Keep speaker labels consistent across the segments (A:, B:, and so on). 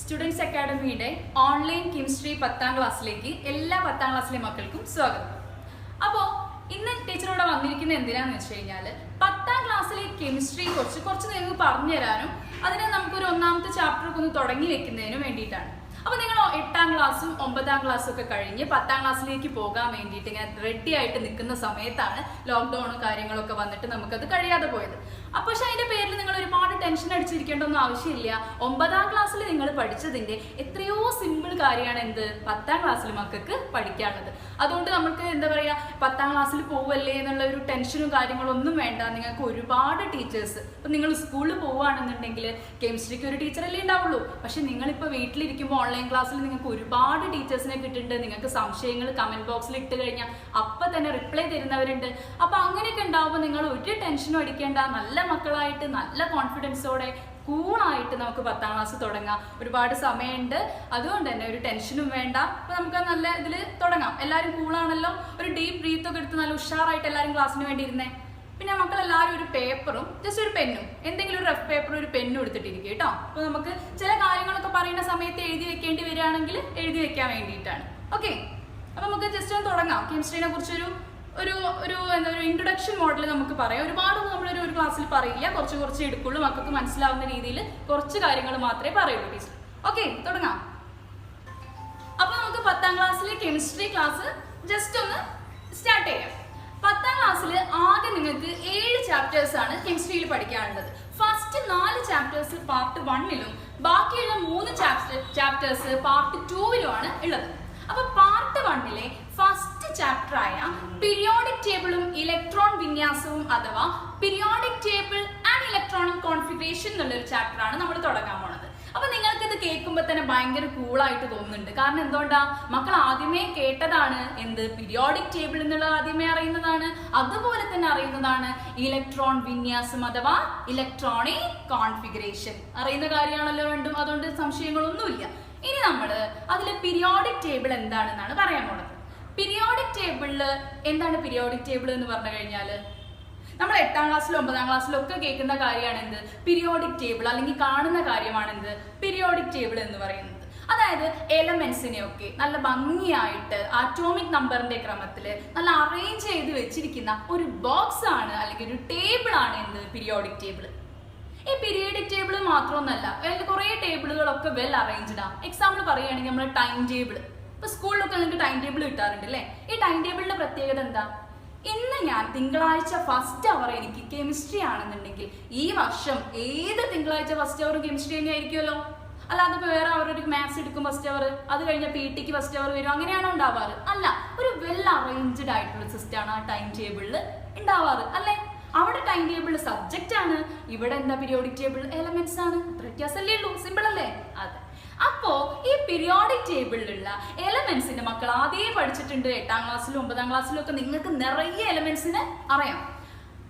A: Students അക്കാഡമിയുടെ online chemistry 10ാം ക്ലാസ്സിലേക്ക് എല്ലാ 10ാം ക്ലാസ്സിലെ മക്കൾക്കും സ്വാഗതം. അപ്പോൾ ഇന്ന് ടീച്ചറോട് വന്നിരിക്കുന്നത് എന്തിനാന്ന് വെച്ച് കഴിഞ്ഞാൽ 10ാം ക്ലാസ്സിലെ കെമിസ്ട്രി കുറച്ച് നിങ്ങൾക്ക് പറഞ്ഞു തരാനും അതിനെ നമുക്കൊരു ഒന്നാമത്തെ ചാപ്റ്റർ ഒക്കെ ഒന്ന് തുടങ്ങി വെക്കുന്നതിനും വേണ്ടിയിട്ടാണ്. അപ്പോൾ നിങ്ങൾ 8ാം ക്ലാസ്സും 9ാം ക്ലാസ്സും ഒക്കെ കഴിഞ്ഞ് 10ാം ക്ലാസ്സിലേക്ക് പോകാൻ വേണ്ടിയിട്ട് ഇങ്ങനെ റെഡി ആയിട്ട് നിൽക്കുന്ന സമയത്താണ് ലോക്ക്ഡൗണും കാര്യങ്ങളൊക്കെ വന്നിട്ട് നമുക്കത് കഴിയാതെ പോയത്. അപ്പോൾ പക്ഷെ അതിൻ്റെ പേരിൽ നിങ്ങൾ ഒരുപാട് ടെൻഷൻ അടിച്ചിരിക്കേണ്ട ഒന്നും ആവശ്യമില്ല. 9ാം ക്ലാസ്സിൽ നിങ്ങൾ പഠിച്ചതിൻ്റെ എത്രയോ സിമ്പിൾ കാര്യമാണ് എന്ത് 10ാം ക്ലാസ്സിൽ മക്കൾക്ക് പഠിക്കാനുള്ളത്. അതുകൊണ്ട് നമുക്ക് എന്താ പറയുക 10ാം ക്ലാസ്സിൽ പോവല്ലേ എന്നുള്ള ഒരു ടെൻഷനും കാര്യങ്ങളൊന്നും വേണ്ട. നിങ്ങൾക്ക് ഒരുപാട് ടീച്ചേഴ്സ് ഇപ്പം നിങ്ങൾ സ്കൂളിൽ പോവുകയാണെന്നുണ്ടെങ്കിൽ കെമിസ്ട്രിക്ക് ഒരു ടീച്ചറല്ലേ ഉണ്ടാവുള്ളൂ. പക്ഷെ നിങ്ങളിപ്പോൾ വീട്ടിലിരിക്കുമ്പോൾ ഓൺലൈൻ ക്ലാസ്സിൽ നിങ്ങൾക്ക് ഒരുപാട് ടീച്ചേഴ്സിനെ കിട്ടുന്നുണ്ട്. നിങ്ങൾക്ക് സംശയങ്ങൾ കമൻറ്റ് ബോക്സിൽ ഇട്ട് കഴിഞ്ഞാൽ അപ്പം തന്നെ റിപ്ലൈ തരുന്നവരുണ്ട്. അപ്പോൾ അങ്ങനെയൊക്കെ ഉണ്ടാവുമ്പോൾ നിങ്ങൾ ഒരു ടെൻഷനും അടിക്കേണ്ട. നല്ല മക്കളായിട്ട് നല്ല കോൺഫിഡൻസോടെ കൂളായിട്ട് നമുക്ക് 10ാം ക്ലാസ് തുടങ്ങാം. ഒരുപാട് സമയമുണ്ട്, അതുകൊണ്ട് തന്നെ ഒരു ടെൻഷനും വേണ്ട. അപ്പോൾ നമുക്ക് നല്ല ഇതിൽ തുടങ്ങാം. എല്ലാവരും കൂളാണല്ലോ. ഒരു ഡീപ്പ് ബ്രീത്ത് ഒക്കെ എടുത്ത് നല്ല ഉഷാറായിട്ട് എല്ലാവരും ക്ലാസ്സിന് വേണ്ടി ഇരുന്നേ. പിന്നെ മക്കളെല്ലാവരും ഒരു പേപ്പറും ജസ്റ്റ് ഒരു പെന്നും എന്തെങ്കിലും ഒരു റഫ് പേപ്പറും ഒരു പെന്നും എടുത്തിട്ടിരിക്കും കേട്ടോ. അപ്പോൾ നമുക്ക് ചില കാര്യങ്ങളൊക്കെ പറയുന്ന സമയത്ത് എഴുതി വെക്കേണ്ടി വരികയാണെങ്കിൽ എഴുതി വെക്കാൻ വേണ്ടിയിട്ടാണ്. ഓക്കെ, അപ്പോൾ നമുക്ക് ജസ്റ്റ് ഒന്ന് തുടങ്ങാം. കെമിസ്ട്രീനെ കുറിച്ചൊരു എന്താ ഒരു ഇൻട്രൊഡക്ഷൻ മോഡൽ നമുക്ക് പറയാം. ഒരുപാടൊന്നും നമ്മളൊരു ക്ലാസ്സിൽ പറയില്ല, കുറച്ച് എടുക്കുള്ളൂ. മക്കൾക്ക് മനസ്സിലാവുന്ന രീതിയിൽ കുറച്ച് കാര്യങ്ങൾ മാത്രമേ പറയുള്ളൂ ടീച്ചർ. ഓക്കെ, തുടങ്ങാം. അപ്പോൾ നമുക്ക് 10ാം ക്ലാസ്സിലെ കെമിസ്ട്രി ക്ലാസ് ജസ്റ്റ് ഒന്ന് സ്റ്റാർട്ട് ചെയ്യാം. 10ാം ക്ലാസ്സിൽ ആകെ നിങ്ങൾക്ക് 7 ചാപ്റ്റേഴ്സ് ആണ് കെമിസ്ട്രിയിൽ പഠിക്കാനുള്ളത്. ഫസ്റ്റ് 4 ചാപ്റ്റേഴ്സ് പാർട്ട് 1ലും ബാക്കിയുള്ള 3 ചാപ്റ്റേഴ്സ് പാർട്ട് 2ലുമാണ് ഉള്ളത്. അപ്പൊ പാർട്ട് 1ലെ ഫസ്റ്റ് ചാപ്റ്റർ ആയ പീരിയോഡിക് ടേബിളും ഇലക്ട്രോൺ വിന്യാസവും അഥവാ periodic table and electronic configuration എന്നുള്ളൊരു ചാപ്റ്റർ ആണ് നമ്മൾ തുടങ്ങാൻ പോണത്. അപ്പൊ നിങ്ങൾക്ക് ഇത് കേൾക്കുമ്പോൾ തന്നെ ഭയങ്കര കൂളായിട്ട് തോന്നുന്നുണ്ട്. കാരണം എന്തുകൊണ്ടാ, മക്കൾ ആദ്യമേ കേട്ടതാണ് എന്ത് പീരിയോഡിക് ടേബിൾ എന്നുള്ളത് ആദ്യമേ അറിയുന്നതാണ്. അതുപോലെ തന്നെ അറിയുന്നതാണ് ഇലക്ട്രോൺ വിന്യാസം അഥവാ ഇലക്ട്രോണിക് കോൺഫിഗറേഷൻ അറിയുന്ന കാര്യമാണല്ലോ രണ്ടും. അതുകൊണ്ട് സംശയങ്ങളൊന്നുമില്ല. ഇനി നമ്മൾ അതിലെ പീരിയോഡിക് ടേബിൾ എന്താണെന്നാണ് പറയാൻ പോണത്. പീരിയോഡിക് ടേബിളിൽ എന്താണ് പീരിയോഡിക് ടേബിൾ എന്ന് പറഞ്ഞു കഴിഞ്ഞാൽ നമ്മൾ 8ാം ക്ലാസ്സിലും 9ാം ക്ലാസ്സിലും ഒക്കെ കേൾക്കുന്ന കാര്യമാണ് എന്ത് പീരിയോഡിക് ടേബിൾ, അല്ലെങ്കിൽ കാണുന്ന കാര്യമാണ് എന്ത് പീരിയോഡിക് ടേബിൾ എന്ന് പറയുന്നത്. അതായത് എലമെന്റ്സിനെയൊക്കെ നല്ല ഭംഗിയായിട്ട് ആറ്റോമിക് നമ്പറിന്റെ ക്രമത്തിൽ നല്ല അറേഞ്ച് ചെയ്ത് വെച്ചിരിക്കുന്ന ഒരു ബോക്സ് ആണ് അല്ലെങ്കിൽ ഒരു ടേബിൾ ആണ് എന്ത് പീരിയോഡിക് ടേബിൾ. ഈ പീരിയോഡിക് ടേബിൾ മാത്രമൊന്നല്ല, കുറേ ടേബിളുകളൊക്കെ വെൽ അറേഞ്ച്ഡ് ആണ്. എക്സാമ്പിൾ പറയുകയാണെങ്കിൽ നമ്മൾ ടൈം ടേബിൾ, ഇപ്പൊ സ്കൂളിലൊക്കെ നിങ്ങൾക്ക് ടൈം ടേബിൾ കിട്ടാറുണ്ട് അല്ലേ. ഈ ടൈം ടേബിളിന്റെ പ്രത്യേകത എന്താ, ഇന്ന് ഞാൻ തിങ്കളാഴ്ച ഫസ്റ്റ് അവർ എനിക്ക് കെമിസ്ട്രി ആണെന്നുണ്ടെങ്കിൽ ഈ വർഷം ഏത് തിങ്കളാഴ്ച ഫസ്റ്റ് അവർ കെമിസ്ട്രി തന്നെ ആയിരിക്കുമല്ലോ. അല്ലാതെ ഇപ്പോൾ വേറെ അവരൊരു മാത്സ് എടുക്കും ഫസ്റ്റ് അവർ, അത് കഴിഞ്ഞാൽ PT ഫസ്റ്റ് അവർ വരും, അങ്ങനെയാണോ ഉണ്ടാവാറ്? അല്ല, ഒരു വെൽ അറേഞ്ച്ഡ് ആയിട്ടുള്ള സിസ്റ്റമാണ് ആ ടൈം ടേബിളിൽ ഉണ്ടാവാറ് അല്ലേ. അവിടെ ടൈം ടേബിൾ സബ്ജക്റ്റ് ആണ്, ഇവിടെ എന്താ പീരിയോഡിക് ടേബിൾ എലമെന്റ്സ് ആണ്. അത്ര വ്യത്യാസമല്ലേ ഉള്ളൂ, സിമ്പിൾ അല്ലേ? അതെ. അപ്പോ ഈ പീരിയോഡിക് ടേബിളിലുള്ള എലമെന്റ്സിന്റെ മക്കൾ ആദ്യമേ പഠിച്ചിട്ടുണ്ട്. 8ാം ക്ലാസ്സിലും 9ാം ക്ലാസ്സിലും ഒക്കെ നിങ്ങൾക്ക് നിറയെ എലമെന്റ്സിനെ അറിയാം.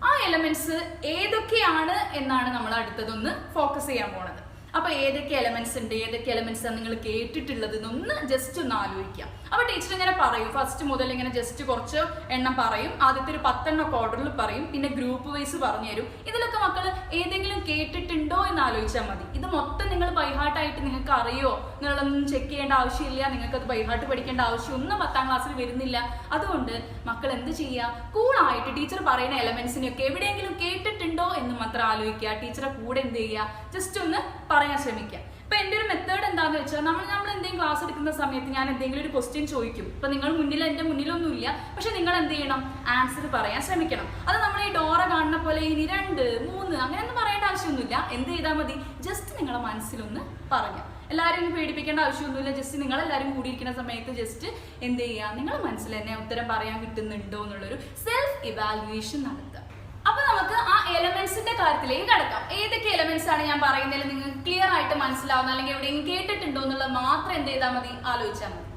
A: ആ എലമെന്റ്സ് ഏതൊക്കെയാണ് എന്നാണ് നമ്മൾ അടുത്തതൊന്ന് ഫോക്കസ് ചെയ്യാൻ പോണത്. അപ്പൊ ഏതൊക്കെ എലമെന്റ്സ് ഉണ്ട്, ഏതൊക്കെ എലമെന്റ്സ് ആണ് നിങ്ങൾ കേട്ടിട്ടുള്ളത് എന്നൊന്ന് ജസ്റ്റ് ഒന്ന് ആലോചിക്കാം. അപ്പൊ ടീച്ചർ ഇങ്ങനെ പറയും, ഫസ്റ്റ് മുതൽ ഇങ്ങനെ ജസ്റ്റ് കുറച്ച് എണ്ണം പറയും. ആദ്യത്തെ ഒരു 10 എണ്ണം ഓർഡറിൽ പറയും, പിന്നെ ഗ്രൂപ്പ് വൈസ് പറഞ്ഞു തരും. ഇതിലൊക്കെ മക്കൾ ഏതെങ്കിലും കേട്ടിട്ടുണ്ടോ എന്ന് ആലോചിച്ചാൽ മതി. ഇത് മൊത്തം നിങ്ങൾ ബൈഹാർട്ടായിട്ട് നിങ്ങൾക്ക് അറിയോ എന്നുള്ളതൊന്നും ചെക്ക് ചെയ്യേണ്ട ആവശ്യമില്ല. നിങ്ങൾക്ക് അത് ബൈഹാർട്ട് പഠിക്കേണ്ട ആവശ്യമൊന്നും 10ാം ക്ലാസ്സിൽ വരുന്നില്ല. അതുകൊണ്ട് മക്കൾ എന്ത് ചെയ്യുക, കൂളായിട്ട് ടീച്ചർ പറയുന്ന എലമെന്റ്സിനെയൊക്കെ എവിടെയെങ്കിലും കേട്ടിട്ടുണ്ടോ എന്ന് മാത്രം ആലോചിക്കുക. ടീച്ചറെ കൂടെ എന്ത് ചെയ്യുക, ജസ്റ്റ് ഒന്ന് പറയാൻ ശ്രമിക്കുക. ഇപ്പൊ എൻ്റെ ഒരു മെത്തേഡ് എന്താണെന്ന് വെച്ചാൽ നമ്മൾ എന്തെങ്കിലും ക്ലാസ് എടുക്കുന്ന സമയത്ത് ഞാൻ എന്തെങ്കിലും ഒരു ക്വസ്റ്റ്യൻ ചോദിക്കും. ഇപ്പൊ നിങ്ങൾ എൻ്റെ മുന്നിലൊന്നുമില്ല, പക്ഷെ നിങ്ങൾ എന്ത് ചെയ്യണം, ആൻസർ പറയാൻ ശ്രമിക്കണം. അത് നമ്മൾ ഈ ഡോറ കാണുന്ന പോലെ ഇനി 2, 3 അങ്ങനെയൊന്നും പറയേണ്ട ആവശ്യമൊന്നുമില്ല. എന്ത് ചെയ്താൽ മതി, ജസ്റ്റ് നിങ്ങളുടെ മനസ്സിലൊന്ന് പറഞ്ഞു. എല്ലാവരും പേടിപ്പിക്കേണ്ട ആവശ്യമൊന്നുമില്ല. ജസ്റ്റ് നിങ്ങളെല്ലാവരും കൂടിയിരിക്കുന്ന സമയത്ത് ജസ്റ്റ് എന്ത് ചെയ്യുക, നിങ്ങളുടെ മനസ്സിൽ തന്നെ ഉത്തരം പറയാൻ കിട്ടുന്നുണ്ടോ എന്നുള്ളൊരു സെൽഫ് ഇവാലുവേഷൻ നടത്തുക. അപ്പൊ നമുക്ക് ആ എലമെന്റ്സിന്റെ കാര്യത്തിലേക്ക് കടക്കാം. ഏതൊക്കെ എലമെന്റ്സ് ആണ് ഞാൻ പറയുന്നതിൽ നിങ്ങൾക്ക് ക്ലിയർ ആയിട്ട് മനസ്സിലാവുന്ന, അല്ലെങ്കിൽ എവിടെയെങ്കിലും കേട്ടിട്ടുണ്ടോ എന്നുള്ളത് മാത്രം എന്ത് ചെയ്താൽ മതി, ആലോചിച്ചാൽ മതി.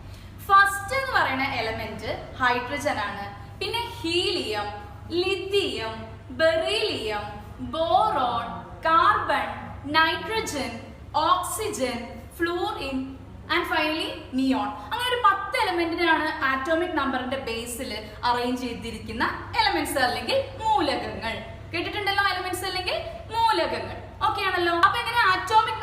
A: ഫസ്റ്റ് എന്ന് പറയുന്ന എലമെന്റ് ഹൈഡ്രജൻ ആണ്. പിന്നെ helium, lithium, beryllium, boron, carbon, nitrogen, oxygen, fluorine and finally neon. അങ്ങനെ ഒരു 10 എലമെന്റിനാണ് ആറ്റോമിക് നമ്പറിന്റെ ബേസിൽ അറേഞ്ച് ചെയ്തിരിക്കുന്ന എലമെന്റ്സ് അല്ലെങ്കിൽ മൂലകങ്ങൾ. കേട്ടിട്ടുണ്ടല്ലോ, എലമെന്റ്സ് അല്ലെങ്കിൽ മൂലകങ്ങൾ. ഓക്കെ ആണല്ലോ. അപ്പൊ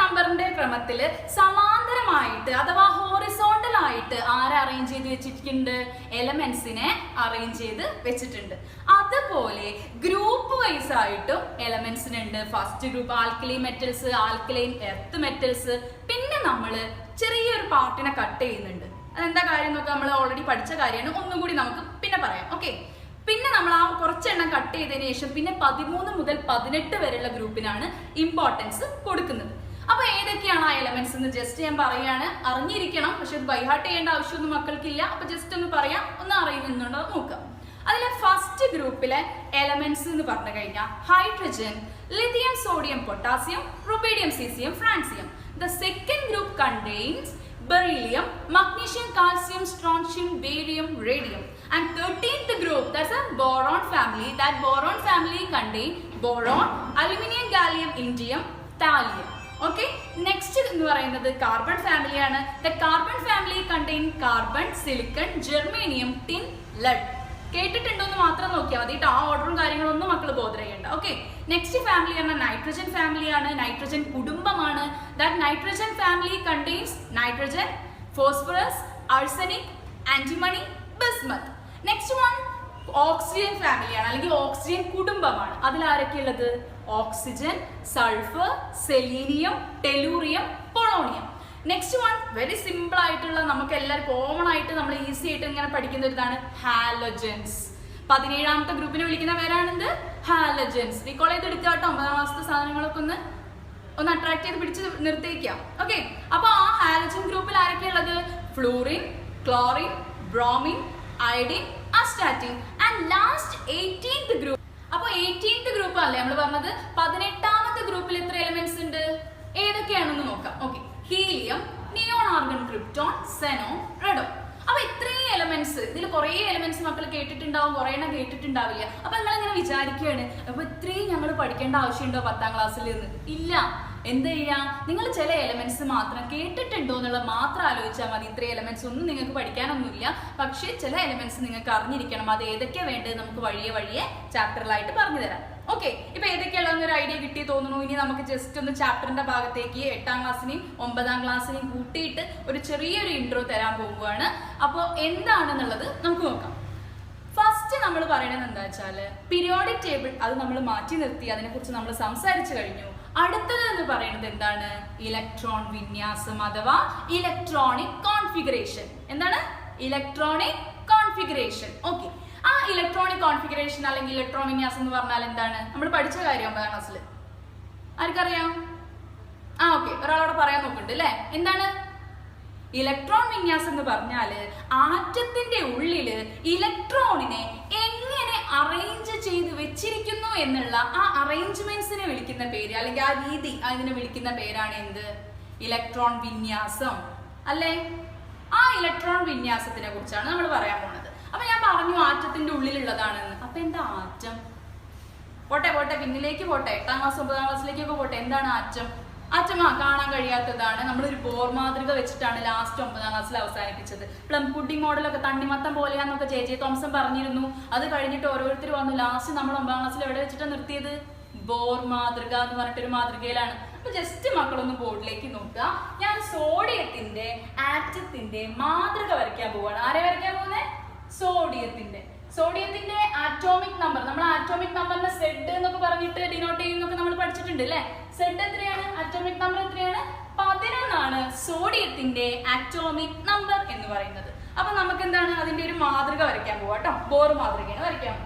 A: നമ്പറിന്റെ ക്രമത്തിൽ സമാന്തരമായിട്ട് അഥവാ ഹോറിസോണ്ടൽ ആയിട്ട് ആരെ അറേഞ്ച് ചെയ്ത് വെച്ചിട്ടുണ്ട്? എലമെന്റ്സിനെ അറേഞ്ച് ചെയ്ത് വെച്ചിട്ടുണ്ട്. അതുപോലെ ഗ്രൂപ്പ് വൈസ് ആയിട്ടും എലമെന്റ്സിനുണ്ട്. First group alkaline metals, alkaline earth metals. പിന്നെ നമ്മൾ ചെറിയൊരു പാർട്ടിനെ കട്ട് ചെയ്യുന്നുണ്ട്. അതെന്താ കാര്യം എന്നൊക്കെ നമ്മൾ ഓൾറെഡി പഠിച്ച കാര്യമാണ്. ഒന്നും കൂടി നമുക്ക് പിന്നെ പറയാം. ഓക്കെ, പിന്നെ നമ്മൾ ആ കുറച്ചെണ്ണം കട്ട് ചെയ്തതിനു ശേഷം പിന്നെ 13 മുതൽ 18 വരെയുള്ള ഗ്രൂപ്പിനാണ് ഇമ്പോർട്ടൻസ് കൊടുക്കുന്നത്. അപ്പൊ ഏതൊക്കെയാണ് ആ എലമെന്റ്സ് എന്ന് ജസ്റ്റ് ഞാൻ പറയാണ്, അറിഞ്ഞിരിക്കണം. പക്ഷെ ഇത് ബൈഹാർട്ട് ചെയ്യേണ്ട ആവശ്യമൊന്നും മക്കൾക്കില്ല. അപ്പൊ ജസ്റ്റ് ഒന്ന് പറയാം, ഒന്ന് അറിയുന്നുണ്ടോ നോക്കാം. അതിലെ ഫസ്റ്റ് ഗ്രൂപ്പിലെ എലമെന്റ്സ് എന്ന് പറഞ്ഞു കഴിഞ്ഞാൽ hydrogen, lithium, sodium, potassium, rubidium, caesium, francium. The second group contains beryllium, magnesium, calcium, strontium, barium, radium. And 13th group, that's a boron family. That boron family contain boron, aluminum, gallium, indium, thallium. Okay, next എന്ന് പറയുന്നത് carbon ഫാമിലിയാണ്. The carbon family contain carbon, silicon, germanium, tin, lead. കേട്ടിട്ടുണ്ടോ എന്ന് മാത്രം നോക്കിയാൽ മതി. ആ ഓർഡറും കാര്യങ്ങളൊന്നും മക്കൾ ബോധർ ചെയ്യണ്ട. ഓക്കെ, നെക്സ്റ്റ് ഫാമിലി ആണ് നൈട്രജൻ ഫാമിലിയാണ്. നൈട്രജൻ കുടുംബമാണ്. That nitrogen family contains nitrogen, phosphorus, arsenic, antimony, bismuth. Next one oxygen ഫാമിലിയാണ്, അല്ലെങ്കിൽ ഓക്സിജൻ കുടുംബമാണ്. അതിൽ ആരൊക്കെയുള്ളത്? Oxygen, sulphur, selenium, tellurium, polonium. Next one very simple ആയിട്ടുള്ള, നമുക്ക് എല്ലാവരും കോമൺ ആയിട്ട് നമ്മൾ ഈസി ആയിട്ട് ഇങ്ങനെ പഠിക്കുന്ന ഒരു ഇതാണ് ഹാലജൻസ്. 17ാമത്തെ ഗ്രൂപ്പിനെ വിളിക്കുന്ന പേരാണിത് ഹാലജൻസ്. റീകോൾ ചെയ്ത് എടുക്കുക കേട്ടോ. 9ാം മാസത്തെ സാധനങ്ങളൊക്കെ ഒന്ന് അട്രാക്ട് ചെയ്ത് പിടിച്ച് നിർത്തിയിരിക്കാം. ഓക്കെ, അപ്പൊ ആ ഹാലജൻ ഗ്രൂപ്പിൽ ആരൊക്കെ ഉള്ളത്? Fluorine, chlorine, bromine, iodine, astatine. And last 18th group. അപ്പൊ 18th ഗ്രൂപ്പ് അല്ലേ നമ്മൾ പറഞ്ഞത്? 18ാമത്തെ ഗ്രൂപ്പിൽ എത്ര എലിമെന്റ്സ് ഉണ്ട്? ഏതൊക്കെയാണെന്ന് നോക്കാം. Okay, helium, neon, argon, krypton, Zenon, റെഡോൺ. അപ്പൊ ഇത്രയും എലമെന്റ്സ്, ഇതിൽ കുറെ എലമെന്റ്സ് മക്കൾ കേട്ടിട്ടുണ്ടാവും, കുറെ എണ്ണം കേട്ടിട്ടുണ്ടാവില്ല. അപ്പൊ നിങ്ങൾ ഇങ്ങനെ വിചാരിക്കുകയാണ്, അപ്പൊ ഇത്രയും ഞങ്ങൾ പഠിക്കേണ്ട ആവശ്യമുണ്ടോ 10ാം ക്ലാസ്സിൽ നിന്ന്? ഇല്ല. എന്ത് ചെയ്യാം, നിങ്ങൾ ചില എലമെന്റ്സ് മാത്രം കേട്ടിട്ടുണ്ടോ എന്നുള്ളത് മാത്രം ആലോചിച്ചാൽ മതി. ഇത്രയും എലമെന്റ്സ് ഒന്നും നിങ്ങൾക്ക് പഠിക്കാനൊന്നുമില്ല. പക്ഷെ ചില എലമെന്റ്സ് നിങ്ങൾക്ക് അറിഞ്ഞിരിക്കണം. അത് ഏതൊക്കെയാണ് വേണ്ടത് നമുക്ക് വഴിയെ ചാപ്റ്ററിലായിട്ട് പറഞ്ഞു തരാം. ഓക്കെ, ഇപ്പൊ ഏതൊക്കെയുള്ളതെന്നൊരു ഐഡിയ കിട്ടി തോന്നുന്നു. ഇനി നമുക്ക് ജസ്റ്റ് ഒന്ന് ചാപ്റ്ററിന്റെ ഭാഗത്തേക്ക് 8ാം ക്ലാസ്സിനെയും 9ാം ക്ലാസ്സിനെയും കൂട്ടിയിട്ട് ഒരു ചെറിയൊരു ഇൻട്രോ തരാൻ പോവുകയാണ്. അപ്പോൾ എന്താണെന്നുള്ളത് നമുക്ക് നോക്കാം. ഫസ്റ്റ് നമ്മൾ പറയണത് എന്താ വെച്ചാൽ പീരിയോഡിക് ടേബിൾ. അത് നമ്മൾ മാറ്റി നിർത്തി, അതിനെക്കുറിച്ച് നമ്മൾ സംസാരിച്ചു കഴിഞ്ഞു. അടുത്തത് എന്ന് പറയുന്നത് എന്താണ്? ഇലക്ട്രോൺ വിന്യാസം അഥവാ ഇലക്ട്രോണിക് കോൺഫിഗറേഷൻ. എന്താണ്? Electronic configuration. ഓക്കെ, ആ ഇലക്ട്രോണിക് കോൺഫിഗറേഷൻ അല്ലെങ്കിൽ ഇലക്ട്രോൺ വിന്യാസം എന്ന് പറഞ്ഞാൽ എന്താണ്? നമ്മൾ പഠിച്ച കാര്യം 9ാം ക്ലാസ്സിൽ ആർക്കറിയാം? ഓക്കെ, ഒരാളോട് പറയാൻ നോക്കുന്നുണ്ട് അല്ലേ? എന്താണ് ഇലക്ട്രോൺ വിന്യാസം എന്ന് പറഞ്ഞാല് ആറ്റത്തിന്റെ ഉള്ളില് ഇലക്ട്രോണിനെ എങ്ങനെ അറേഞ്ച് ചെയ്ത് വെച്ചിരിക്കുന്നു എന്നുള്ള ആ അറേഞ്ച്മെന്റ്സിനെ വിളിക്കുന്ന പേര്, അല്ലെങ്കിൽ ആ രീതി, അതിനെ വിളിക്കുന്ന പേരാണ് എന്ത്? ഇലക്ട്രോൺ വിന്യാസം അല്ലേ? ആ ഇലക്ട്രോൺ വിന്യാസത്തിനെ കുറിച്ചാണ് നമ്മൾ പറയാൻ പോണത്. അപ്പൊ ഞാൻ പറഞ്ഞു ആറ്റത്തിന്റെ ഉള്ളിലുള്ളതാണെന്ന്. അപ്പൊ എന്താ ആറ്റം? പോട്ടെ പിന്നിലേക്ക് പോട്ടെ, 8ാം ക്ലാസ് 9ാം ക്ലാസ്സിലേക്കൊക്കെ പോട്ടെ. എന്താണ് ആറ്റം? ആറ്റം കാണാൻ കഴിയാത്തതാണ്. നമ്മളൊരു ബോർ മാതൃക വെച്ചിട്ടാണ് ലാസ്റ്റ് 9ാം ക്ലാസ്സിൽ അവസാനിപ്പിച്ചത്. പ്ലം പുഡിംഗ് മോഡലൊക്കെ തണ്ണിമത്തം പോലെയാന്നൊക്കെ ജെ തോമസൺ പറഞ്ഞിരുന്നു. അത് കഴിഞ്ഞിട്ട് ഓരോരുത്തർ വന്നു. ലാസ്റ്റ് നമ്മൾ 9ാം ക്ലാസ്സിൽ എവിടെ വെച്ചിട്ടാണ് നിർത്തിയത്? ബോർ മാതൃക എന്ന് പറഞ്ഞിട്ടൊരു മാതൃകയിലാണ്. അപ്പൊ ജസ്റ്റ് മക്കളൊന്ന് ബോർഡിലേക്ക് നോക്കുക. ഞാൻ സോഡിയത്തിന്റെ ആറ്റത്തിന്റെ മാതൃക വരയ്ക്കാൻ പോവാണ്. ആരെ വരയ്ക്കാൻ പോകുന്നത്? സോഡിയത്തിന്റെ ആറ്റോമിക് നമ്പർ. നമ്മൾ ആറ്റോമിക് നമ്പറിനെ സെഡ് എന്നൊക്കെ പറഞ്ഞിട്ട് ഡിനോട്ട് ചെയ്യുന്നൊക്കെ നമ്മൾ പഠിച്ചിട്ടുണ്ട് അല്ലെ? സെഡ് എത്രയാണ്? ആറ്റോമിക് നമ്പർ എത്രയാണ്? 11 ആണ് സോഡിയത്തിന്റെ ആറ്റോമിക് നമ്പർ എന്ന് പറയുന്നത്. അപ്പൊ നമുക്ക് എന്താണ്? അതിന്റെ ഒരു മാതൃക വരയ്ക്കാൻ പോവാ കേട്ടോ. ബോർ മാതൃകയാണ് വരയ്ക്കാൻ.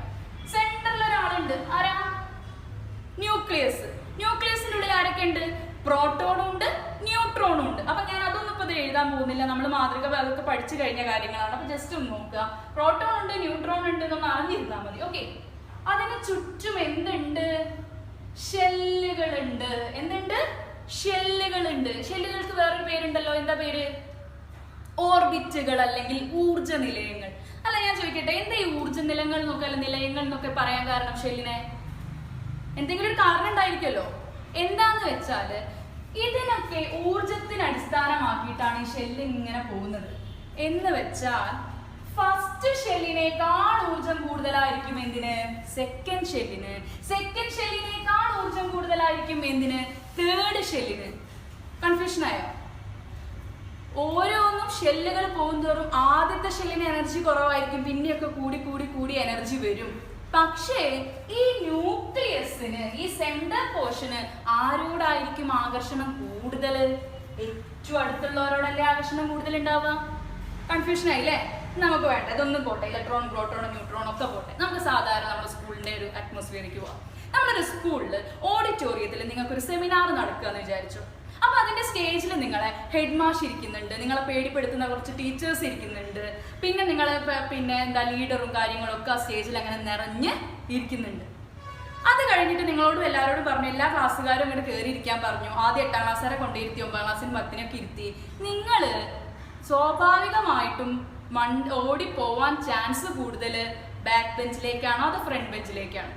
A: സെന്ററിൽ ഒരാളുണ്ട്. ആരാ? ന്യൂക്ലിയസിന്റെ ഉള്ളിൽ ആരൊക്കെ ഉണ്ട്? പ്രോട്ടോണും ഉണ്ട്, ന്യൂട്രോണും ഉണ്ട്. അപ്പൊ ഞാൻ അതൊന്നും ഇപ്പൊ എഴുതാൻ പോകുന്നില്ല. നമ്മൾ മാതൃക അതൊക്കെ പഠിച്ചു കഴിഞ്ഞ കാര്യങ്ങളാണ്. അപ്പൊ ജസ്റ്റ് ഒന്ന് നോക്കുക. പ്രോട്ടോൺ ഉണ്ട്, ന്യൂട്രോൺ ഉണ്ട് എന്നൊന്ന് അറിഞ്ഞിരുന്നാൽ മതി. ഓക്കെ, അതിന് ചുറ്റും എന്തുണ്ട്? ഷെല്ലുകളുണ്ട്. എന്തുണ്ട്? ഷെല്ലുകളുണ്ട്. ഷെല്ലുകൾക്ക് വേറൊരു പേരുണ്ടല്ലോ. എന്താ പേര്? ഓർബിറ്റുകൾ അല്ലെങ്കിൽ ഊർജ നിലയങ്ങൾ. അല്ല, ഞാൻ ചോദിക്കട്ടെ, എന്താ ഈ ഊർജ നിലയങ്ങൾ എന്നൊക്കെ അല്ല നിലയങ്ങൾ എന്നൊക്കെ പറയാൻ കാരണം? ഷെല്ലിനെ എന്തെങ്കിലും ഒരു കാരണം ഉണ്ടായിരിക്കുമല്ലോ. എന്താന്ന് വെച്ചാല് ഇതിനൊക്കെ ഊർജത്തിന് അടിസ്ഥാനമാക്കിയിട്ടാണ് ഈ ഷെല്ല് ഇങ്ങനെ പോകുന്നത്. എന്ന് വെച്ചാൽ ഫസ്റ്റ് ഷെല്ലിനേക്കാൾ ഊർജം കൂടുതലായിരിക്കും എന്തിന്? സെക്കൻഡ് ഷെല്ലിന്. സെക്കൻഡ് ഷെല്ലിനേക്കാൾ ഊർജം കൂടുതലായിരിക്കും എന്തിന്? തേർഡ് ഷെല്ലിന്. കൺഫ്യൂഷൻ ആയോ? ഓരോന്നും ഷെല്ലുകൾ പോകുന്തോറും ആദ്യത്തെ ഷെല്ലിന് എനർജി കുറവായിരിക്കും, പിന്നെയൊക്കെ കൂടി കൂടി കൂടി എനർജി വരും. പക്ഷേ ഈ ന്യൂക്ലിയസിന്, ഈ സെന്റർ പോർഷന് ആരോടായിരിക്കും ആകർഷണം കൂടുതൽ? ഏറ്റവും അടുത്തുള്ളവരോടല്ലേ ആകർഷണം കൂടുതൽ ഉണ്ടാവുക. കൺഫ്യൂഷൻ ആയില്ലേ? നമുക്ക് വേണ്ട, ഇതൊന്നും പോട്ടെ, ഇലക്ട്രോൺ, പ്രോട്ടോൺ, ന്യൂട്രോൺ ഒക്കെ പോട്ടെ. നമുക്ക് സാധാരണ നമ്മുടെ സ്കൂളിന്റെ ഒരു അറ്റ്മോസ്ഫിയറിലേക്ക് പോവാം. നമ്മളൊരു സ്കൂളിൽ ഓഡിറ്റോറിയത്തിൽ നിങ്ങൾക്കൊരു സെമിനാർ നടക്കുക എന്ന് വിചാരിച്ചു. അപ്പൊ അതിന്റെ സ്റ്റേജിൽ നിങ്ങളെ ഹെഡ് മാഷ് ഇരിക്കുന്നുണ്ട്, നിങ്ങളെ പേടിപ്പെടുത്തുന്ന കുറച്ച് ടീച്ചേഴ്സ് ഇരിക്കുന്നുണ്ട്, പിന്നെ നിങ്ങളെ എന്താ ലീഡറും കാര്യങ്ങളും ഒക്കെ ആ സ്റ്റേജിൽ അങ്ങനെ നിറഞ്ഞ് ഇരിക്കുന്നുണ്ട്. അത് കഴിഞ്ഞിട്ട് നിങ്ങളോടും എല്ലാവരോടും പറഞ്ഞു, എല്ലാ ക്ലാസ്സുകാരും ഇങ്ങോട്ട് കയറിയിരിക്കാൻ പറഞ്ഞു. ആദ്യം 8ാം ക്ലാസ് വരെ കൊണ്ടിരുത്തി, 9ാം ക്ലാസ്സിന് 10നൊക്കെ ഇരുത്തി. നിങ്ങൾ സ്വാഭാവികമായിട്ടും ഓടിപ്പോവാൻ ചാൻസ് കൂടുതൽ ബാക്ക് ബെഞ്ചിലേക്കാണോ അതോ ഫ്രണ്ട് ബെഞ്ചിലേക്കാണോ?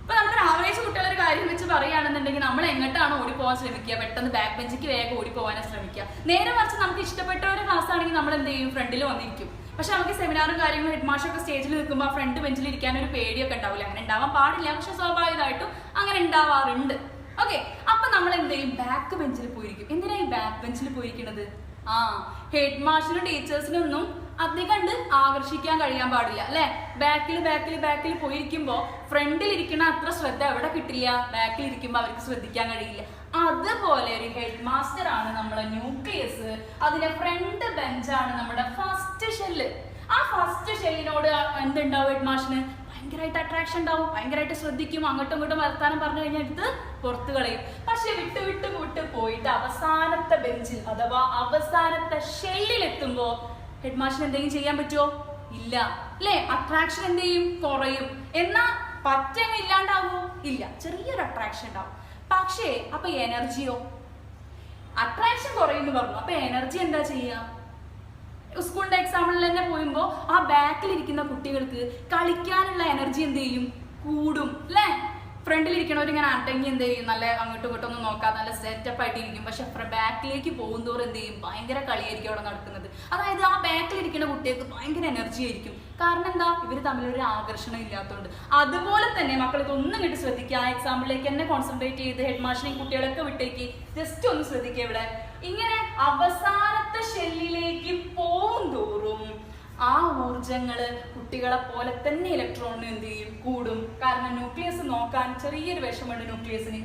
A: ഇപ്പൊ നമ്മുടെ ആവറേജ് കുട്ടികളൊരു കാര്യം വെച്ച് പറയുകയാണെന്നുണ്ടെങ്കിൽ നമ്മൾ എങ്ങോട്ടാണ് ഓടിപ്പോവാൻ ശ്രമിക്കുക? പെട്ടെന്ന് ബാക്ക് ബെഞ്ചിക്ക് വേഗം ഓടിപ്പോവാനാണ് ശ്രമിക്കുക. നേരെ മറിച്ച് നമുക്ക് ഇഷ്ടപ്പെട്ട ഒരു ക്ലാസ് ആണെങ്കിൽ നമ്മൾ എന്ത് ചെയ്യും? ഫ്രണ്ടിൽ വന്നിരിക്കും. പക്ഷെ നമുക്ക് സെമിനാറും കാര്യങ്ങളും ഹെഡ് മാഷൊക്കെ സ്റ്റേജിൽ നിൽക്കുമ്പോൾ ഫ്രണ്ട് ബെഞ്ചിൽ ഇരിക്കാൻ ഒരു പേടിയൊക്കെ ഉണ്ടാവില്ല. അങ്ങനെ ഉണ്ടാവാൻ പാടില്ല, പക്ഷെ സ്വാഭാവികമായിട്ടും അങ്ങനെ ഉണ്ടാവാറുണ്ട്. ഓക്കെ, അപ്പൊ നമ്മൾ എന്ത് ചെയ്യും? ബാക്ക് ബെഞ്ചിൽ പോയിരിക്കും. എന്തിനാ ഈ ബാക്ക് ബെഞ്ചിൽ പോയിരിക്കുന്നത്? ഹെഡ് മാഷിനും ടീച്ചേഴ്സിനും ഒന്നും അധികം ആകർഷിക്കാൻ കഴിയാൻ പാടില്ല അല്ലെ. ബാക്കിൽ പോയിരിക്കുമ്പോ ഫ്രണ്ടിൽ ഇരിക്കണ അത്ര ശ്രദ്ധ എവിടെ കിട്ടില്ല, ബാക്കിൽ ഇരിക്കുമ്പോ അവർക്ക് ശ്രദ്ധിക്കാൻ കഴിയില്ല. അതുപോലെ ഒരു ഹെഡ് മാസ്റ്റർ ആണ് നമ്മുടെ ന്യൂക്ലിയസ്, അതിന്റെ ഫ്രണ്ട് ബെഞ്ചാണ് നമ്മുടെ ഫസ്റ്റ് ഷെല്ല്. ആ ഫസ്റ്റ് ഷെല്ലിനോട് എന്തുണ്ടാവും? ഹെഡ് മാഷിന് ഭയങ്കരമായിട്ട് അട്രാക്ഷൻ ഉണ്ടാവും, ഭയങ്കരമായിട്ട് ശ്രദ്ധിക്കും, അങ്ങോട്ടും ഇങ്ങോട്ടും വർത്താനം പറഞ്ഞു കഴിഞ്ഞാൽ എടുത്ത് പുറത്തു കളയും. പക്ഷെ വിട്ട് പോയിട്ട് അവസാനത്തെ ബെഞ്ചിൽ അഥവാ അവസാനത്തെ ഷെല്ലിൽ എത്തുമ്പോ ഹെഡ് മാഷിന് എന്തെങ്കിലും ചെയ്യാൻ പറ്റുമോ? ഇല്ല അല്ലെ. അട്രാക്ഷൻ എന്ത് ചെയ്യും? കുറയും. എന്നാ പറ്റങ്ങ് ഇല്ലാണ്ടാവോ? ഇല്ല, ചെറിയൊരു അട്രാക്ഷൻ ഉണ്ടാവും. പക്ഷേ അപ്പൊ എനർജിയോ? അട്രാക്ഷൻ കുറയുന്നു പറഞ്ഞു, അപ്പൊ എനർജി എന്താ ചെയ്യുക? സ്കൂളിന്റെ എക്സാമ്പിളിൽ തന്നെ പോയുമ്പോ ആ ബാക്കിൽ ഇരിക്കുന്ന കുട്ടികൾക്ക് കളിക്കാനുള്ള എനർജി എന്ത് ചെയ്യും? കൂടും അല്ലെ. ഫ്രണ്ടിൽ ഇരിക്കണവർ ഇങ്ങനെ അടങ്ങി എന്ത് ചെയ്യും? നല്ല അങ്ങോട്ടും ഇങ്ങോട്ടും ഒന്നും നോക്കാതെ നല്ല സെറ്റപ്പ് ആയിട്ട് ഇരിക്കും. പക്ഷെ ബാക്കിലേക്ക് പോകുന്തോറും എന്ത് ചെയ്യും? ഭയങ്കര കളിയായിരിക്കും അവിടെ നടക്കുന്നത്. അതായത് ആ ബാക്കിൽ ഇരിക്കുന്ന കുട്ടികൾക്ക് ഭയങ്കര എനർജി ആയിരിക്കും. കാരണം എന്താ? ഇവർ തമ്മിലൊരു ആകർഷണം ഇല്ലാത്തതുകൊണ്ട്. അതുപോലെ തന്നെ മക്കൾ ഇതൊന്നും ഇങ്ങോട്ട് ശ്രദ്ധിക്കുക. ആ എക്സാമ്പിളിലേക്ക് തന്നെ കോൺസെൻട്രേറ്റ് ചെയ്ത് ഹെഡ് മാഷിനെയും കുട്ടികളൊക്കെ വിട്ടേക്ക് ജസ്റ്റ് ഒന്ന് ശ്രദ്ധിക്കുക. ഇവിടെ ഇങ്ങനെ അവസാനത്തെ ഷെല്ലിലേക്ക് പോകുന്തോറും ആ ഊർജങ്ങള് കുട്ടികളെ പോലെ തന്നെ ഇലക്ട്രോണിന് എന്ത് ചെയ്യും? കൂടും. കാരണം ന്യൂക്ലിയസ് നോക്കാൻ ചെറിയൊരു വിഷമുണ്ട് ന്യൂക്ലിയസിന്.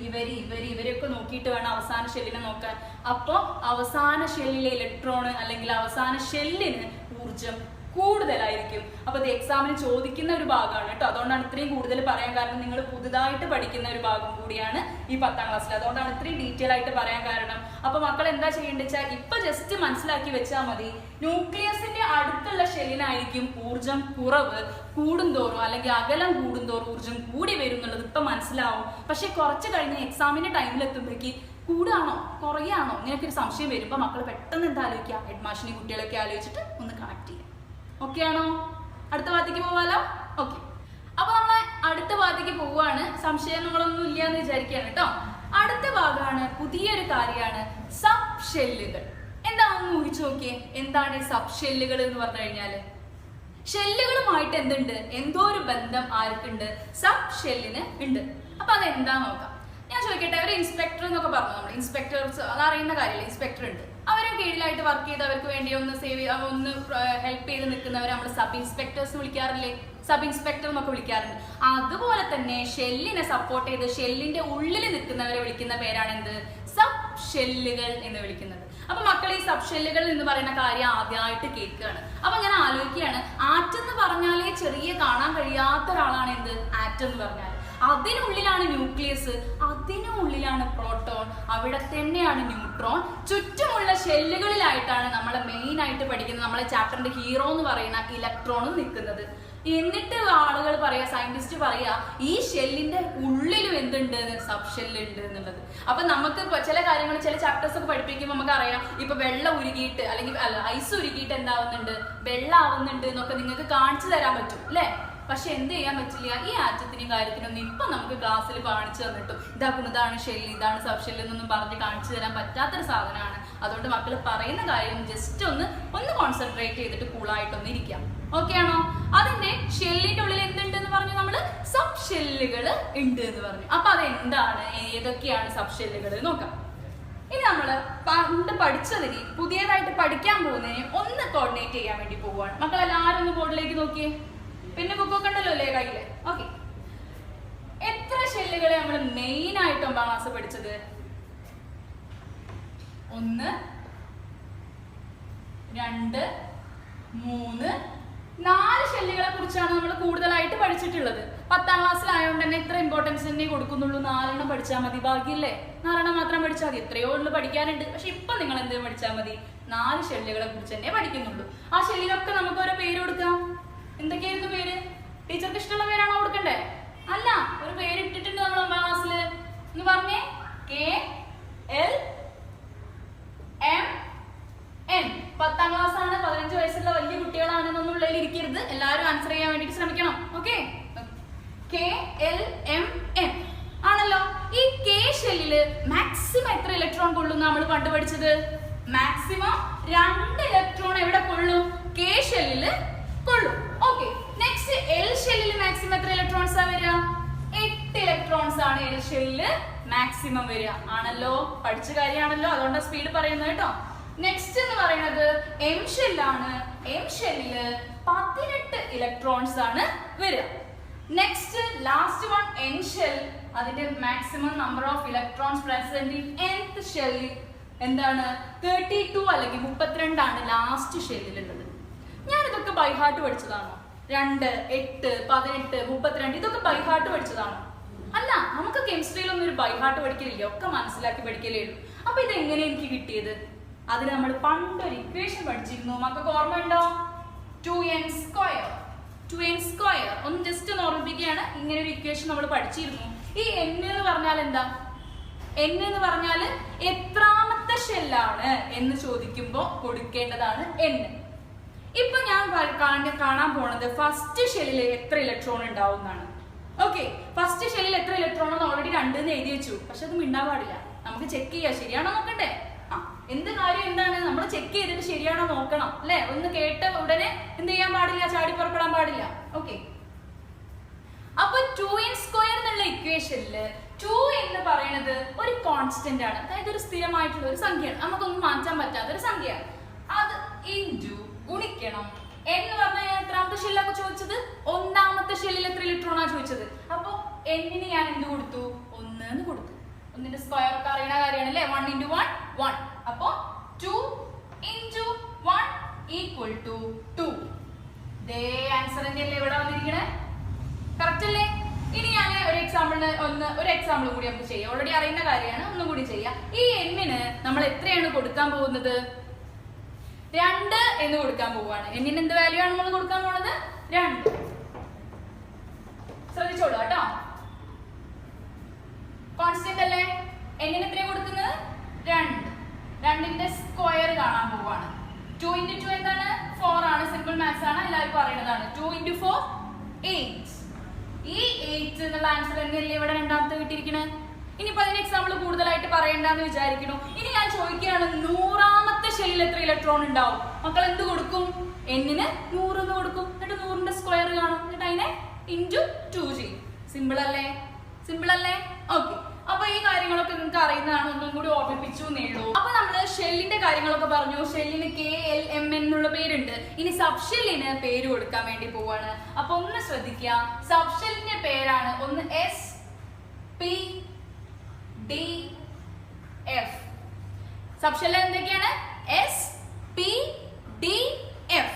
A: ഇവരെയൊക്കെ നോക്കിയിട്ട് വേണം അവസാന ഷെല്ലിനെ നോക്കാൻ. അപ്പോൾ അവസാന ഷെല്ലിലെ ഇലക്ട്രോണ് അല്ലെങ്കിൽ അവസാന ഷെല്ലിന് ഊർജം കൂടുതലായിരിക്കും. അപ്പൊ ഇത് എക്സാമിന് ചോദിക്കുന്ന ഒരു ഭാഗമാണ് കേട്ടോ. അതുകൊണ്ടാണ് ഇത്രയും കൂടുതൽ പറയാൻ കാരണം. നിങ്ങൾ പുതുതായിട്ട് പഠിക്കുന്ന ഒരു ഭാഗം കൂടിയാണ് ഈ 10ാം ക്ലാസ്സിൽ. അതുകൊണ്ടാണ് ഇത്രയും ഡീറ്റെയിൽ ആയിട്ട് പറയാൻ കാരണം. അപ്പൊ മക്കൾ എന്താ ചെയ്യേണ്ടത് വെച്ചാൽ ഇപ്പൊ ജസ്റ്റ് മനസ്സിലാക്കി വെച്ചാൽ മതി. ന്യൂക്ലിയസിന്റെ അടുത്തുള്ള ഷെല്ലിനായിരിക്കും ഊർജം കുറവ്. കൂടുന്തോറും അല്ലെങ്കിൽ അകലം കൂടുന്തോറും ഊർജം കൂടി വരും എന്നുള്ളത് ഇപ്പൊ മനസ്സിലാവും. പക്ഷെ കുറച്ച് കഴിഞ്ഞ് എക്സാമിന്റെ ടൈമിൽ എത്തുമ്പോഴേക്ക് കൂടാണോ കുറയാണോ ഇങ്ങനെയൊക്കെ ഒരു സംശയം വരുമ്പോ മക്കൾ പെട്ടെന്ന് എന്താ ആലോചിക്കുക? ഹെഡ് മാഷിനെയും കുട്ടികളൊക്കെ ആലോചിച്ചിട്ട് ഒന്ന് കണക്ട് ചെയ്യാം. ഓക്കെ ആണോ? അടുത്ത ഭാഗത്തേക്ക് പോവാലോ. ഓക്കെ, അപ്പൊ നമ്മളെ അടുത്ത ഭാഗത്തേക്ക് പോവാണ്. സംശയങ്ങളൊന്നും ഇല്ല എന്ന് വിചാരിക്കുകയാണ് കേട്ടോ. അടുത്ത ഭാഗമാണ്, പുതിയൊരു കാര്യമാണ് സബ് ഷെല്ലുകൾ. എന്താണെന്ന് ഊഹിച്ചു നോക്കിയേ. എന്താണ് ഈ സബ് ഷെല്ലുകൾ എന്ന് പറഞ്ഞു കഴിഞ്ഞാല്? ഷെല്ലുകളുമായിട്ട് എന്തുണ്ട്? എന്തോ ഒരു ബന്ധം ആർക്കുണ്ട്? സബ് ഷെല്ലിന് ഉണ്ട്. അപ്പൊ അതെന്താ നോക്കാം. ഞാൻ ചോദിക്കട്ടെ, ഒരു ഇൻസ്പെക്ടർ എന്നൊക്കെ പറഞ്ഞു. നമ്മൾ ഇൻസ്പെക്ടേഴ്സ് അതറിയുന്ന കാര്യമില്ല. ഇൻസ്പെക്ടർ ഉണ്ട്, അവരെ കീഴിലായിട്ട് വർക്ക് ചെയ്ത് അവർക്ക് വേണ്ടി ഒന്ന് ഒന്ന് ഹെൽപ്പ് ചെയ്ത് നിൽക്കുന്നവരെ നമ്മൾ സബ് ഇൻസ്പെക്ടേഴ്സ് വിളിക്കാറില്ലേ? സബ് ഇൻസ്പെക്ടർ എന്നൊക്കെ വിളിക്കാറുണ്ട്. അതുപോലെ തന്നെ ഷെല്ലിനെ സപ്പോർട്ട് ചെയ്ത് ഷെല്ലിന്റെ ഉള്ളിൽ നിൽക്കുന്നവരെ വിളിക്കുന്ന പേരാണ് എന്ത്? സബ് ഷെല്ലുകൾ എന്ന് വിളിക്കുന്നത്. അപ്പൊ മക്കൾ ഈ സബ് ഷെല്ലുകൾ എന്ന് പറയുന്ന കാര്യം ആദ്യമായിട്ട് കേൾക്കുകയാണ്. അപ്പൊ ഞാൻ ആലോചിക്കുകയാണ്, ആറ്റം എന്ന് പറഞ്ഞാലേ ചെറിയ കാണാൻ കഴിയാത്ത ഒരാളാണ് എന്ത്? ആറ്റം എന്ന് പറഞ്ഞാൽ. അതിനുള്ളിലാണ് ന്യൂക്ലിയസ്, അതിനുള്ളിലാണ് പ്രോട്ടോൺ, അവിടെ തന്നെയാണ് ന്യൂട്രോൺ. ചുറ്റുമുള്ള ഷെല്ലുകളിലായിട്ടാണ് നമ്മളെ മെയിൻ ആയിട്ട് പഠിക്കുന്നത്, നമ്മളെ ചാപ്റ്ററിന്റെ ഹീറോ എന്ന് പറയുന്ന ഇലക്ട്രോണും നിൽക്കുന്നത്. എന്നിട്ട് ആളുകൾ പറയാ, സയന്റിസ്റ്റ് പറയാ, ഈ ഷെല്ലിന്റെ ഉള്ളിലും എന്തുണ്ട്? സബ് ഷെല്ല് ഉണ്ട് എന്നുള്ളത്. അപ്പൊ നമുക്ക് ചില കാര്യങ്ങൾ ചില ചാപ്റ്റേഴ്സ് ഒക്കെ പഠിപ്പിക്കുമ്പോൾ നമുക്കറിയാം, ഇപ്പൊ വെള്ളം ഉരുകിയിട്ട് അല്ലെങ്കിൽ ഐസ് ഉരുകിയിട്ട് എന്താവുന്നുണ്ട്? വെള്ളം ആവുന്നുണ്ട് എന്നൊക്കെ നിങ്ങൾക്ക് കാണിച്ചു തരാൻ പറ്റും അല്ലെ. പക്ഷെ എന്ത് ചെയ്യാൻ പറ്റില്ല, ഈ ആറ്റത്തിനും കാര്യത്തിനൊന്നും ഇപ്പൊ നമുക്ക് ക്ലാസ്സിൽ കാണിച്ചു തന്നിട്ടും ഇതാണ് ഷെല്ല്, ഇതാണ് സബ് ഷെല്ല് എന്നൊന്നും പറഞ്ഞ് കാണിച്ചു തരാൻ പറ്റാത്തൊരു സാധനമാണ്. അതുകൊണ്ട് മക്കൾ പറയുന്ന കാര്യം ജസ്റ്റ് ഒന്ന് കോൺസെൻട്രേറ്റ് ചെയ്തിട്ട് കൂളായിട്ടൊന്ന് ഇരിക്കാം. ഓക്കെ ആണോ? അതിന്റെ ഷെല്ലിന്റെ ഉള്ളിൽ എന്തുണ്ട് എന്ന് പറഞ്ഞു? നമ്മള് സബ് ഷെല്ലുകൾ ഉണ്ട് എന്ന് പറഞ്ഞു. അപ്പൊ അതെന്താണ്, ഏതൊക്കെയാണ് സബ് ഷെല്ലുകൾ നോക്കാം. ഇനി നമ്മൾ പണ്ട് പഠിച്ചതിന് പുതിയതായിട്ട് പഠിക്കാൻ പോകുന്നതിന് ഒന്ന് കോർഡിനേറ്റ് ചെയ്യാൻ വേണ്ടി പോവുകയാണ്. മക്കളെല്ലാവരും ഒന്ന് ബോർഡിലേക്ക് നോക്കിയേ. പിന്നെ ബുക്കൊക്കെ ഉണ്ടല്ലോ അല്ലേ കയ്യില്? ഓക്കെ. എത്ര ഷെല്ലുകളെ നമ്മൾ മെയിൻ ആയിട്ട് 9ാം ക്ലാസ് പഠിച്ചത്? 1 2 3 4 ഷെല്ലുകളെ കുറിച്ചാണ് നമ്മൾ കൂടുതലായിട്ട് പഠിച്ചിട്ടുള്ളത്. 10ാം ക്ലാസ്സിലായതുകൊണ്ട് തന്നെ ഇത്ര ഇമ്പോർട്ടൻസ് തന്നെ കൊടുക്കുന്നുള്ളൂ. 4 പഠിച്ചാൽ മതി. ബാക്കിയില്ലേ 4 മാത്രം പഠിച്ചാൽ മതി. എത്രയോ ഉള്ളു പഠിക്കാനുണ്ട്. പക്ഷെ ഇപ്പൊ നിങ്ങൾ എന്ത് പഠിച്ചാൽ മതി? 4 ഷെല്ലുകളെ കുറിച്ച് തന്നെ പഠിക്കുന്നുള്ളൂ. ആ ഷെല്ലിനൊക്കെ നമുക്ക് ഓരോ പേര് കൊടുക്കാം. എന്തൊക്കെയായിരുന്നു പേര്? ടീച്ചർക്ക് ഇഷ്ടമുള്ള പേരാണോ കൊടുക്കണ്ടേ? അല്ല, ഒരു പേര് ഇട്ടിട്ടുണ്ട് നമ്മൾ 9ാം ക്ലാസ്സിൽ. എന്ന് പറഞ്ഞേ. KLMN. 10ാം ക്ലാസ് ആണ്, 15 വയസ്സുള്ള വലിയ കുട്ടികളാണെന്നൊന്നും ഉള്ളിൽ ഇരിക്കരുത്. എല്ലാവരും ആൻസർ ചെയ്യാൻ വേണ്ടിട്ട് ശ്രമിക്കണം. ഓക്കെ. KLMN ആണല്ലോ. ഈ K ഷെല്ലില് മാക്സിമം എത്ര ഇലക്ട്രോൺ കൊള്ളും? നമ്മൾ പണ്ട് പഠിച്ചത് മാക്സിമം 2 ഇലക്ട്രോൺ എവിടെ കൊള്ളും? K ഷെല്ലില് കൊള്ളും. ഓക്കെ. നെക്സ്റ്റ് L ഷെല്ലില് മാക്സിമം എത്ര ഇലക്ട്രോൺസ് ആ വരിക? 8 ഇലക്ട്രോൺസ് ആണ് L ഷെല്ലില് മാക്സിമം വരിക. ആണല്ലോ, പഠിച്ച കാര്യമാണല്ലോ, അതുകൊണ്ടാണ് സ്പീഡ് പറയുന്നത് കേട്ടോ. നെക്സ്റ്റ് എന്ന് പറയുന്നത് M ഷെല്ലാണ്. M ഷെല്ലില് 18 ഇലക്ട്രോൺസ് ആണ് വരിക. Next last one N shell. അതിന്റെ maximum number of electrons present in nth ഷെല്ലിൽ എന്താണ്? 32 അല്ലെങ്കിൽ 32 ആണ് ലാസ്റ്റ് ഷെല്ലിലുള്ളത്. ഞാൻ ഇതൊക്കെ ബൈ ഹാർട്ട് പഠിച്ചതാണോ? 2 8 18 32 ഇതൊക്കെ ബൈ ഹാർട്ട് പഠിച്ചതാണോ? അല്ല, നമുക്ക് കെമിസ്ട്രിയിലൊന്നും ഒരു ബൈ ഹാർട്ട് പഠിക്കലില്ല, ഒക്കെ മനസ്സിലാക്കി പഠിക്കലേ ഉള്ളൂ. അപ്പൊ ഇത് എങ്ങനെ എനിക്ക് കിട്ടിയത്? അതിന് നമ്മൾ പണ്ടൊരു ഇക്വേഷൻ പഠിച്ചിരുന്നു. മക്കൾക്ക് ഓർമ്മയുണ്ടോ? 2n². 2n². ഒന്ന് ജസ്റ്റ് ഒന്ന് ഓർമ്മിപ്പിക്കുകയാണ്. ഇങ്ങനെ ഒരു ഇക്വേഷൻ നമ്മൾ പഠിച്ചിരുന്നു. ഈ n എന്ന് പറഞ്ഞാൽ എന്താ? n എന്ന് പറഞ്ഞാൽ എത്രാമത്തെ ഷെല്ലാണ് എന്ന് ചോദിക്കുമ്പോൾ കൊടുക്കേണ്ടതാണ് n. ഇപ്പൊ ഞാൻ കാണാൻ പോണത് ഫസ്റ്റ് ഷെല്ലിൽ എത്ര ഇലക്ട്രോൺ ഉണ്ടാവും എന്നാണ്. ഓക്കെ. ഫസ്റ്റ് ഷെല്ലിൽ എത്ര ഇലക്ട്രോൺ എന്ന് ഓൾറെഡി 2 എന്ന് എഴുതി വെച്ചു. പക്ഷെ അത് മിണ്ടാൻ പാടില്ല. നമുക്ക് ചെക്ക് ചെയ്യാം. ശരിയാണോ നോക്കണ്ടേ? എന്ത് കാര്യം എന്താണ്? നമ്മൾ ചെക്ക് ചെയ്തിട്ട് ശരിയാണോ നോക്കണം അല്ലെ? ഒന്ന് കേട്ട ഉടനെ എന്ത് ചെയ്യാൻ പാടില്ല? ചാടി പുറപ്പെടാൻ പാടില്ല. ഓക്കെ. അപ്പൊ 2n² എന്നുള്ള ഇക്വേഷനില് 2 എന്ന് പറയുന്നത് ഒരു കോൺസ്റ്റന്റ് ആണ്. അതായത് ഒരു സ്ഥിരമായിട്ടുള്ള ഒരു സംഖ്യയാണ്. നമുക്കൊന്നും മാറ്റാൻ പറ്റാത്ത ഒരു സംഖ്യയാണ്. അത് ഇൻറ്റു ഗുണിക്കണം. എന്ന് പറഞ്ഞാൽ എത്രാമത്തെ ഷെല്ലൊക്കെ ചോദിച്ചത്? 1ാമത്തെ ഷെല്ലിൽ എത്ര ഇലക്ട്രോണാ ചോദിച്ചത്. അപ്പൊ എന്നിന് ഞാൻ എന്ത് കൊടുത്തു? 1 എന്ന് കൊടുത്തു. 1ന്റെ സ്ക്വയർ ഒക്കെ അറിയുന്ന കാര്യമാണ് അല്ലേ? 1 × 1 1. അപ്പൊ 2 × 1 = 2. ദേ ആൻസർ തന്നെയല്ലേ ഇവിടെ വന്നിരിക്കണേ? കറക്റ്റ് അല്ലേ? ഇനി ഞാൻ ഒരു എക്സാമ്പിൾ കൂടി നമുക്ക് ചെയ്യാം. ഓൾറെഡി അറിയുന്ന കാര്യമാണ്, ഒന്നും കൂടി ചെയ്യാം. ഈ എന്നിന് നമ്മൾ എത്രയാണ് കൊടുക്കാൻ പോകുന്നത്? 2 എന്ന് കൊടുക്കാൻ പോവാണ്. എന്നിന് എന്ത് വാല്യൂ ആണ് നമ്മൾ കൊടുക്കാൻ പോകുന്നത്? 2. ശ്രദ്ധിച്ചോളൂ കേട്ടോ. കോൺസ്റ്റന്റ് അല്ലേ? എന്നിന് എത്രയാണ് കൊടുക്കുന്നത്? 2. 2ന്റെ സ്ക്വയർ കാണാൻ പോവാണ്. 2 × 2 എന്താണ്? 4 ആണ്. സിമ്പിൾ മാത്സ് ആണ്, എല്ലാവർക്കും അറിയുന്നതാണ്. 2 × 4 8. ഈ 8 എന്നുള്ള ആൻസർ തന്നെയല്ലേ ഇവിടെ രണ്ടാമത്തെ കിട്ടിയിരിക്കണേ? ഇനിയിപ്പോ അതിന് എക്സാമ്പിൾ കൂടുതലായിട്ട് പറയണ്ടെന്ന് വിചാരിക്കുന്നു. ഇനി ഞാൻ ചോദിക്കുകയാണ്, 100ാമത്തെ ഷെല്ലിൽ എത്ര ഇലക്ട്രോൺ ഉണ്ടാവും? മക്കൾ എന്ത് കൊടുക്കും? എന്നിന് 100 എന്ന് കൊടുക്കും. എന്നിട്ട് 100ന്റെ സ്ക്വയർ കാണും. എന്നിട്ട് അതിനെ × 2 ചെയ്യും. സിമ്പിൾ അല്ലേ? സിമ്പിൾ അല്ലേ? ഓക്കെ. അപ്പൊ ഈ കാര്യങ്ങളൊക്കെ നിങ്ങൾക്ക് അറിയുന്നതാണ്. ഒന്നും കൂടി ഓർമ്മിപ്പിച്ചു എന്നേയുള്ളൂ. അപ്പൊ നമ്മള് ഷെല്ലിന്റെ കാര്യങ്ങളൊക്കെ പറഞ്ഞു. ഷെല്ലിന് KLMN എന്നുള്ള പേരുണ്ട്. ഇനി സബ് ഷെല്ലിന് പേര് കൊടുക്കാൻ വേണ്ടി പോവാണ്. അപ്പൊ ഒന്ന് ശ്രദ്ധിക്കുക. സബ് ഷെല്ലിന്റെ പേരാണ് ഒന്ന് SPDF. സബ് ഷെല്ലിൽ എന്തൊക്കെയാണ്? SPDF.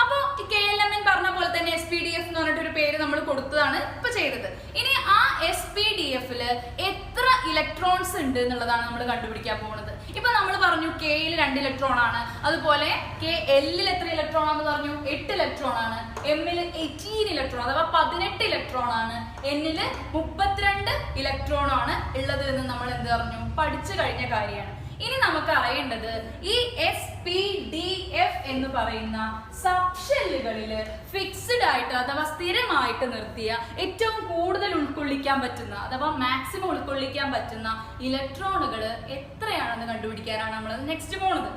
A: അപ്പൊ KLMN പറഞ്ഞ പോലെ തന്നെ SPDF എന്ന് പറഞ്ഞിട്ടൊരു പേര് നമ്മൾ കൊടുത്തതാണ് ഇപ്പൊ ചെയ്തത്. ഇനി ആ SPDF-ല് എത്ര ഇലക്ട്രോൺസ് ഉണ്ട് എന്നുള്ളതാണ് നമ്മൾ കണ്ടുപിടിക്കാൻ പോകുന്നത്. ഇപ്പൊ നമ്മൾ പറഞ്ഞു K-ൽ 2 ഇലക്ട്രോൺ ആണ്. അതുപോലെ KL-ൽ എത്ര ഇലക്ട്രോൺ ആണെന്ന് പറഞ്ഞു? 8 ഇലക്ട്രോൺ ആണ്. M-ൽ 18 ഇലക്ട്രോൺ അഥവാ 18 ഇലക്ട്രോൺ ആണ്. N-ൽ 32 ഇലക്ട്രോൺ ആണ് ഉള്ളത് എന്ന് നമ്മൾ എന്ത് പറഞ്ഞു? പഠിച്ചു കഴിഞ്ഞ കാര്യമാണ്. ഇനി നമുക്ക് അറിയേണ്ടത് ഈ SPDF എന്ന് പറയുന്ന സബ് ഷെല്ലുകളിൽ ഫിക്സ്ഡ് ആയിട്ട് അഥവാ സ്ഥിരമായിട്ട് നിർത്തിയ ഏറ്റവും കൂടുതൽ ഉൾക്കൊള്ളിക്കാൻ പറ്റുന്ന അഥവാ മാക്സിമം ഉൾക്കൊള്ളിക്കാൻ പറ്റുന്ന ഇലക്ട്രോണുകൾ എത്രയാണെന്ന് കണ്ടുപിടിക്കാനാണ് നമ്മൾ നെക്സ്റ്റ് പോണത്.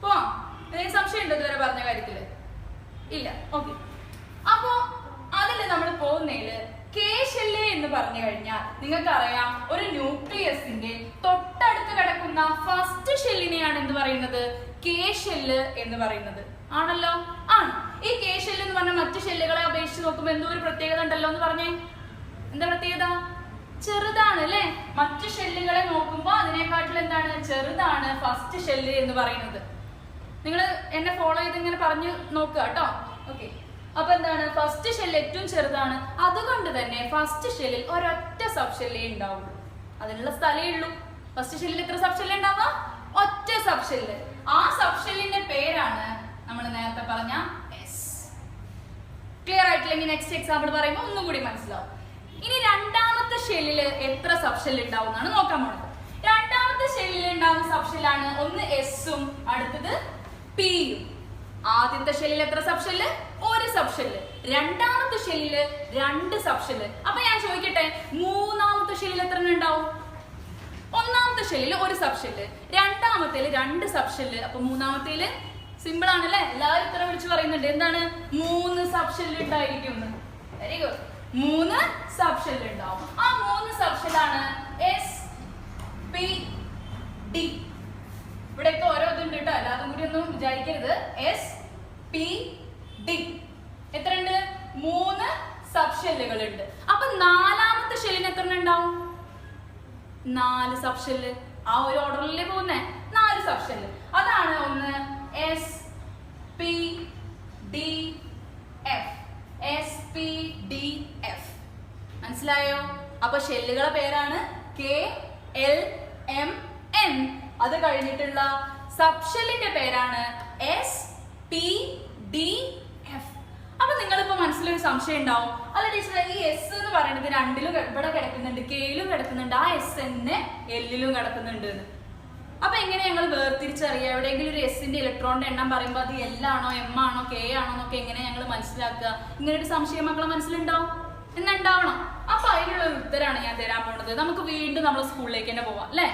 A: പോവാം. സംശയം ഉണ്ടോ ഇതുവരെ പറഞ്ഞ കാര്യത്തില്? ഇല്ല. ഓക്കെ. അപ്പോ അതിൽ നമ്മൾ പോകുന്നതില് K ഷെല്ല് എന്ന് പറഞ്ഞു കഴിഞ്ഞാൽ നിങ്ങൾക്കറിയാം, ഒരു ന്യൂക്ലിയസിന്റെ തൊട്ടടുത്ത് കിടക്കുന്ന കിടക്കുന്ന ഫസ്റ്റ് ഷെല്ലിനെയാണ് എന്ത് പറയുന്നത്? കെ ഷെല്ല് എന്ന് പറയുന്നത്. ആണല്ലോ? ആണ്. ഈ കെ ഷെല്ല് എന്ന് പറഞ്ഞാൽ മറ്റു ഷെല്ലുകളെ അപേക്ഷിച്ച് നോക്കുമ്പോൾ എന്തോ ഒരു പ്രത്യേകത ഉണ്ടല്ലോ എന്ന് പറഞ്ഞേ. എന്താ പ്രത്യേകത? ചെറുതാണ് അല്ലെ? മറ്റു ഷെല്ലുകളെ നോക്കുമ്പോൾ അതിനെക്കാട്ടിൽ എന്താണ്? ചെറുതാണ് ഫസ്റ്റ് ഷെല്ല് എന്ന് പറയുന്നത്. നിങ്ങൾ എന്നെ ഫോളോ ചെയ്ത് ഇങ്ങനെ പറഞ്ഞു നോക്കുക കേട്ടോ. ഓക്കെ, അപ്പൊ എന്താണ്? ഫസ്റ്റ് ഷെല്ല് ഏറ്റവും ചെറുതാണ്. അതുകൊണ്ട് തന്നെ ഫസ്റ്റ് ഷെല്ലിൽ ഒരൊറ്റ സബ് ഷെല്ലേ ഉണ്ടാവുള്ളൂ. അതിനുള്ള സ്ഥലേ ഉള്ളൂ. ഫസ്റ്റ് ഷെല്ലിൽ എത്ര സബ് ഷെല്ല് ഉണ്ടാവുക? ഒറ്റ സബ് ഷെല്ല്. ആ സബ് ഷെല്ലിന്റെ പേരാണ് നമ്മൾ നേരത്തെ പറഞ്ഞ എസ്. ക്ലിയർ ആയിട്ടില്ലെങ്കിൽ നെക്സ്റ്റ് എക്സാമ്പിൾ പറയുമ്പോൾ ഒന്നും കൂടി മനസ്സിലാവും. ഇനി രണ്ടാമത്തെ ഷെല്ലിൽ എത്ര സബ് ഷെല്ല് ഉണ്ടാവും എന്നാണ് നോക്കാൻ പോകുന്നത്. രണ്ടാമത്തെ ഷെല്ലിൽ ഉണ്ടാവുന്ന സബ് ഷെല്ലാണ് ഒന്ന് എസും അടുത്തത് പിയും. ആദ്യത്തെ ഷെല്ലിൽ എത്ര സബ് ഷെല്ല്? ഒരു സബ് ഷെല്ല്. രണ്ടാമത്തെ ഷെല്ലില് രണ്ട് സബ് ഷെല്ല്. അപ്പൊ ഞാൻ ചോദിക്കട്ടെ, മൂന്നാമത്തെ ഷെല്ലിൽ എത്ര ഉണ്ടാവും? ഒന്നാമത്തെ ഷെല്ലിൽ ഒരു സബ് ഷെല്ല്, രണ്ടാമത്തേല് രണ്ട് സബ് ഷെല്ല്. അപ്പൊ മൂന്നാമത്തേല് സിമ്പിൾ ആണല്ലേ? എല്ലാവരും ഇത്ര വിളിച്ചു പറയുന്നുണ്ട്. എന്താണ്? 3 സബ് ഷെല്ല് ഉണ്ടായിരിക്കും. Very good. 3 സബ് ഷെല്ല് ഉണ്ടാവും. ആ 3 സബ് ഷെല്ലാണ് എസ്, പി, ഡി. ഇവിടെയൊക്കെ ഓരോ ഇതുണ്ട് കേട്ടോ, അല്ലാതും കൂടി ഒന്നും വിചാരിക്കരുത്. എസ്, പി, ഡി എത്ര ഉണ്ട്? 3 സബ് ഷെല്ലുകൾ ഉണ്ട്. അപ്പൊ നാലാമത്തെ ഷെല്ലിന് എത്ര ഉണ്ടാവും? 4 സബ് ഷെല്ല്. ആ ഒരു ഓർഡറിലേ പോകുന്നേ. 4 സബ് ഷെല്ല്. അതാണ് ഒന്ന് S, P, D, F. S, P, D, F. മനസ്സിലായോ? അപ്പൊ ഷെല്ലുകളെ പേരാണ് കെ, എൽ, എം, എൻ. അത് കഴിഞ്ഞിട്ടുള്ള സബ് ഷെല്ലിന്റെ പേരാണ് എസ്, പി, ഡി, എഫ്. അപ്പൊ നിങ്ങളിപ്പോ മനസ്സിലൊരു സംശയം ഉണ്ടാവും, അല്ല ടീച്ചറെ ഈ എസ് എന്ന് പറയുന്നത് രണ്ടിലും ഇവിടെ കിടക്കുന്നുണ്ട്, കെയിലും കിടക്കുന്നുണ്ട്, ആ എസ് തന്നെ എല്ലിലും കിടക്കുന്നുണ്ട് എന്ന്. അപ്പൊ എങ്ങനെ ഞങ്ങൾ വേർതിരിച്ചറിയാം? എവിടെയെങ്കിലും ഒരു എസിന്റെ ഇലക്ട്രോണിന്റെ എണ്ണം പറയുമ്പോൾ അത് എൽ ആണോ, എം ആണോ, കെ ആണോ എന്നൊക്കെ എങ്ങനെ ഞങ്ങൾ മനസ്സിലാക്കുക? ഇങ്ങനെ ഒരു സംശയം മക്കളെ മനസ്സിലുണ്ടാവും എന്നുണ്ടാവണം. അപ്പൊ അതിനുള്ള ഒരു ഉത്തരാണ് ഞാൻ തരാൻ പോകുന്നത്. നമുക്ക് വീണ്ടും നമ്മൾ സ്കൂളിലേക്ക് തന്നെ പോവാം അല്ലെ?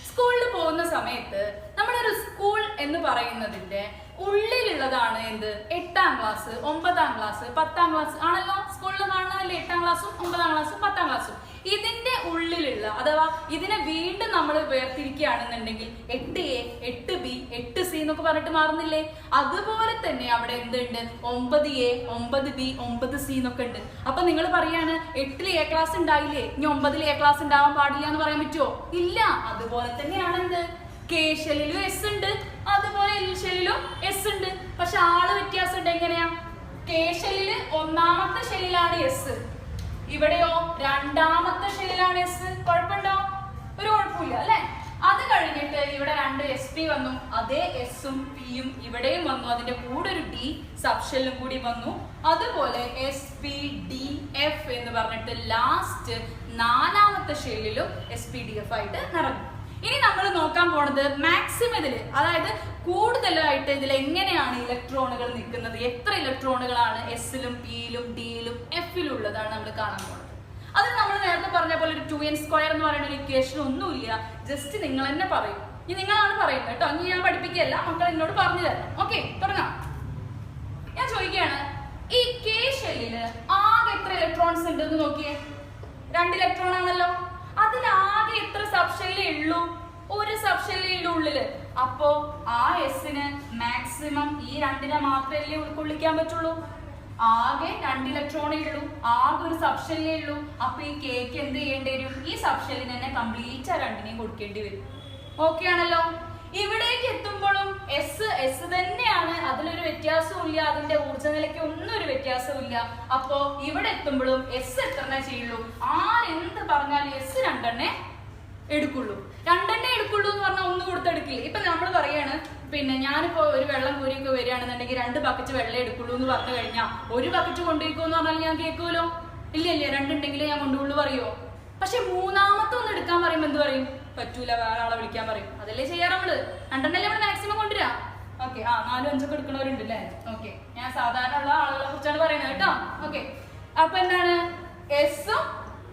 A: സ്കൂളിൽ പോകുന്ന സമയത്ത് നമ്മളൊരു സ്കൂൾ എന്ന് പറയുന്നതിന്റെ ഉള്ളിലുള്ളതാണ് എന്ത്? 8ാം ക്ലാസ്, 9ാം ക്ലാസ്, 10ാം ക്ലാസ് ആണല്ലോ. സ്കൂളിൽ കാണുന്നതല്ലേ 8ാം ക്ലാസ്സും 9ാം ക്ലാസ്സും 10ാം ക്ലാസ്സും. ഇതിന്റെ ഉള്ളിലുള്ള അഥവാ ഇതിനെ വീണ്ടും നമ്മൾ വേർതിരിക്കുകയാണെന്നുണ്ടെങ്കിൽ 8A, 8B, 8C എന്നൊക്കെ പറഞ്ഞിട്ട് മാറുന്നില്ലേ? അതുപോലെ തന്നെ അവിടെ എന്തുണ്ട്? 9A, 9B, 9C എന്നൊക്കെ ഉണ്ട്. അപ്പൊ നിങ്ങൾ പറയാണ് 8ൽ A ക്ലാസ് ഉണ്ടായില്ലേ, ഇനി 9ൽ A ക്ലാസ് ഉണ്ടാവാൻ പാടില്ല എന്ന് പറയാൻ പറ്റുമോ? ഇല്ല. അതുപോലെ തന്നെയാണ് എന്ത്? കെ ഷെല്ലിലും എസ് ഉണ്ട്, അതുപോലെ എൽ ഷെല്ലിലും എസ് ഉണ്ട്. പക്ഷെ ആള് വ്യത്യാസം ഉണ്ട്. എങ്ങനെയാ? കെ ഷെല്ലില് 1ാമത്തെ ഷെല്ലിലാണ് എസ്, ഇവിടെയോ 2ാമത്തെ ഷെല്ലിലാണ് എസ്. കുഴപ്പമുണ്ടോ? ഒരു കുഴപ്പമില്ല അല്ലെ? അത് കഴിഞ്ഞിട്ട് ഇവിടെ 2 SP വന്നു, അതേ എസും പിയും ഇവിടെയും വന്നു, അതിന്റെ കൂടെ ഒരു ഡി സബ് ഷെല്ലും കൂടി വന്നു. അതുപോലെ SPDF എന്ന് പറഞ്ഞിട്ട് ലാസ്റ്റ് 4ാമത്തെ ഷെല്ലിലും SPDF ആയിട്ട് നിറഞ്ഞു. ഇനി നമ്മൾ നോക്കാൻ പോണത് മാക്സിമം ഇതില്, അതായത് കൂടുതലായിട്ട് ഇതിൽ എങ്ങനെയാണ് ഇലക്ട്രോണുകൾ നിൽക്കുന്നത്, എത്ര ഇലക്ട്രോണുകളാണ് എസിലും പിയിലും ഡിയിലും എഫിലും ഉള്ളതാണ് നമ്മൾ കാണാൻ പോകുന്നത്. അത് നമ്മൾ നേരത്തെ പറഞ്ഞ പോലെ ഒരു 2n² എന്ന് പറയുന്ന ഒരു ഇക്വേഷൻ ഒന്നുമില്ല, ജസ്റ്റ് നിങ്ങൾ തന്നെ പറയും. ഇനി നിങ്ങളാണ് പറയുന്നത് കേട്ടോ, ഇനി ഞാൻ പഠിപ്പിക്കുകയല്ല, മക്കൾ എന്നോട് പറഞ്ഞു തരണം. ഓക്കെ, തുടങ്ങാം. ഞാൻ ചോദിക്കുകയാണ്, ഈ കെ ഷെല്ലില് ആകെ എത്ര ഇലക്ട്രോൺസ് ഉണ്ട് എന്ന് നോക്കിയേ. 2 ഇലക്ട്രോൺ ആണല്ലോ. അതിലാകെ എത്ര സബ് ഷെല്ലേ ഉള്ളൂ? ഒരു സബ് ഷെല്ലേ ഉള്ളൂ ഉള്ളില്. അപ്പോ ആ എസിന് മാക്സിമം ഈ 2നെ മാത്രമല്ലേ ഉൾക്കൊള്ളിക്കാൻ പറ്റുള്ളൂ. ആകെ 2 ഇലക്ട്രോണേ ഉള്ളൂ, ആകെ ഒരു സബ് ഷെല്ലേ ഉള്ളൂ. അപ്പൊ ഈ കേക്ക് എന്ത് ചെയ്യേണ്ടി വരും? ഈ സബ് ഷെല്ലിന് തന്നെ കംപ്ലീറ്റ് ആ 2നെയും കൊടുക്കേണ്ടി വരും. ഓക്കെ ആണല്ലോ? ഇവിടേക്ക് എത്തുമ്പോഴും എസ് തന്നെയാണ്, അതിലൊരു വ്യത്യാസവും ഇല്ല, അതിന്റെ ഊർജ്ജ നിലയ്ക്ക് ഒന്നും ഒരു വ്യത്യാസവും ഇല്ല. അപ്പോ ഇവിടെ എത്തുമ്പോഴും എസ് എത്രണ്ണേ ചെയ്യുള്ളൂ? ആരെന്ത് പറഞ്ഞാലും എസ് 2 എടുക്കുള്ളൂ. 2 എടുക്കുള്ളൂ എന്ന് പറഞ്ഞാൽ ഒന്ന് കൊടുത്തെടുക്കില്ല. ഇപ്പൊ നമ്മൾ പറയാണ്, പിന്നെ ഞാനിപ്പോ ഒരു വെള്ളം കോരിയൊക്കെ വരികയാണെന്നുണ്ടെങ്കിൽ 2 ബക്കറ്റ് വെള്ളം എടുക്കുള്ളൂ എന്ന് പറഞ്ഞു കഴിഞ്ഞാൽ 1 ബക്കറ്റ് കൊണ്ടുപോയിക്കോന്ന് പറഞ്ഞാൽ ഞാൻ കേൾക്കുമല്ലോ? ഇല്ല 2 ഉണ്ടെങ്കിലേ ഞാൻ കൊണ്ടുപോകുള്ളൂ പറയുമോ? പക്ഷെ 3ാമത്തെ ഒന്ന് എടുക്കാൻ പറയുമ്പോൾ എന്ത് പറയും? പറ്റൂല, വേറെ ആളെ വിളിക്കാൻ പറയും. അതല്ലേ ചെയ്യാറ് നമ്മള്? 2 നമ്മൾ മാക്സിമം കൊണ്ടുവരാ. ഓക്കെ, 4, 5 ഒക്കെ എടുക്കുന്നവരുണ്ട് അല്ലേ? ഓക്കെ, ഞാൻ സാധാരണ ഉള്ള ആളുകളെ കുറിച്ചാണ് പറയുന്നത് കേട്ടോ. ഓക്കെ, അപ്പൊ എന്താണ്? എസും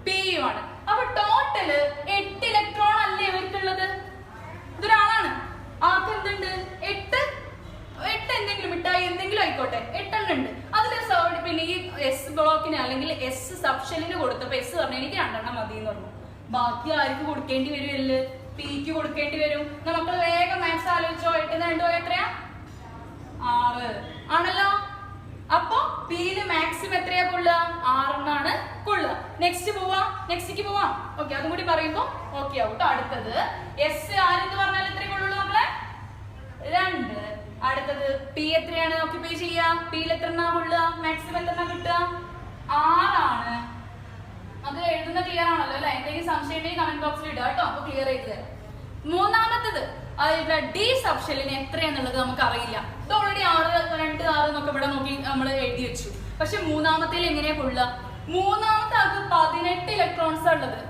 A: പിയും ആണ്. അപ്പൊ ടോട്ടല് 8 ഇലക്ട്രോൺ അല്ലേ ഇവർക്കുള്ളത്? ഇതൊരാളാണ്, ആർക്ക് എന്തുണ്ട്? 8 എന്തെങ്കിലും മിഠായി എന്തെങ്കിലും ആയിക്കോട്ടെ, 8 ഉണ്ട്. അതിൽ പിന്നെ ഈ എസ് ബ്ലോക്കിന് അല്ലെങ്കിൽ എസ് സബ് ഷെല്ലിന് കൊടുത്തപ്പോ എസ് പറഞ്ഞു എനിക്ക് 2 മതി എന്ന് പറഞ്ഞു. ബാക്കി ആർക്ക് കൊടുക്കേണ്ടി വരുമല്ലേ? പിക്ക് കൊടുക്കേണ്ടി വരും. നമുക്ക് വേഗം മാത്സ് ആലോചിച്ചോ. 8 × 2 എത്രയാ? 6 ആണല്ലോ. അപ്പൊ പിയില് മാക്സിമം എത്രയാ കൊള്ളുക? 6 എണ്ണാണ് കൊള്ളുക. നെക്സ്റ്റ് പോവാം. ഓക്കെ, അതും കൂടി പറയുമ്പോ ഓക്കെ ആവും. അടുത്തത് എസ് ആരെന്ന് പറഞ്ഞാൽ എത്ര കൊള്ളുള്ളൂ നമ്മളെ? 2. അടുത്തത് പി എത്രയാണ്? ഓക്യുപൈ ചെയ്യാ. പിയിൽ എത്ര എണ്ണ കൊള്ളുക? മാക്സിമം എത്ര എണ്ണ കിട്ടുക? 6 ആണ്. അത് എഴുതുന്ന ക്ലിയർ ആണല്ലോ അല്ലെ? എന്തെങ്കിലും സംശയം ഉണ്ടെങ്കിൽ കമന്റ് ബോക്സിൽ ഇടുക കേട്ടോ. അപ്പൊ ക്ലിയർ ചെയ്ത് തരാം. മൂന്നാമത്തത് ഡി സബ്ഷെല്ലിന് എത്രയാന്നുള്ളത് നമുക്ക് അറിയില്ല. ഇത് ഓൾറെഡി 6, 2, 6 എന്നൊക്കെ ഇവിടെ നോക്കി നമ്മൾ എഴുതി വെച്ചു. പക്ഷെ മൂന്നാമത്തേൽ എങ്ങനെയാ കൊള്ളുക? മൂന്നാമത്തെ ആൾക്ക് 18 ഇലക്ട്രോൺസ് ഉള്ളത്.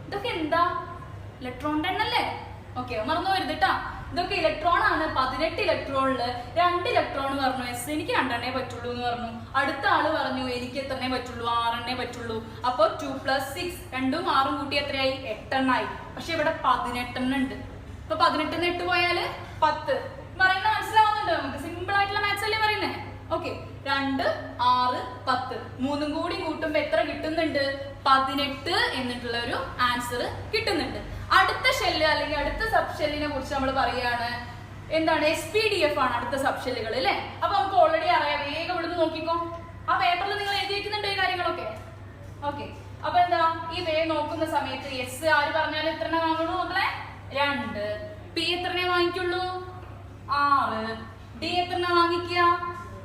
A: ഇതൊക്കെ എന്താ? ഇലക്ട്രോണിന്റെ എണ്ണല്ലേ? ഓക്കെ, മറന്നു വരുത് കേട്ടാ. ഇതൊക്കെ ഇലക്ട്രോൺ ആണ്. 18 ഇലക്ട്രോണില് 2 ഇലക്ട്രോൺ പറഞ്ഞു എസ് എനിക്ക് 2 എണ്ണേ പറ്റുള്ളൂ എന്ന് പറഞ്ഞു. അടുത്ത ആള് പറഞ്ഞു എനിക്ക് എത്രണ്ണേ പറ്റുള്ളൂ? 6 എണ്ണേ പറ്റുള്ളൂ. അപ്പൊ 2 + 6 2ഉം 6ഉം കൂട്ടി എത്രയായി? 8 എണ്ണായി. പക്ഷെ ഇവിടെ 18 എണ്ണം ഉണ്ട്. അപ്പൊ 18 ന്ന് 8 പോയാല് 10. പറയുന്നത് മനസ്സിലാവുന്നുണ്ടോ? നമുക്ക് സിമ്പിൾ ആയിട്ടുള്ള മാത്സ് അല്ലേ പറയുന്നേ. ഓക്കെ, 2, 6, 10 മൂന്നും കൂടി കൂട്ടുമ്പോ എത്ര കിട്ടുന്നുണ്ട്? 18 എന്നിട്ടുള്ള ഒരു ആൻസർ കിട്ടുന്നുണ്ട്. അടുത്ത ഷെല്ല് അല്ലെങ്കിൽ അടുത്ത സബ് ഷെല്ലിനെ കുറിച്ച് നമ്മൾ പറയാണ്. എന്താണ്? SPDF ആണ് അടുത്ത സബ് ഷെല്ലുകൾ അല്ലേ? അപ്പൊ നമുക്ക് ഓൾറെഡി അറിയാം. വേഗം ഇവിടുന്ന് നോക്കിക്കോ. ആ പേപ്പറിൽ നിങ്ങൾ എഴുതി വെക്കുന്നുണ്ട് ഈ കാര്യങ്ങളൊക്കെ. ഓക്കെ, അപ്പൊ എന്താ ഈ നോക്കുന്ന സമയത്ത് എസ് ആര് പറഞ്ഞാലും എത്ര വാങ്ങുള്ളൂ മക്കളെ? 2. പി എത്രണ്ണേ വാങ്ങിക്കുള്ളൂ? 6. ഡി എത്രണ്ണ വാങ്ങിക്കുക?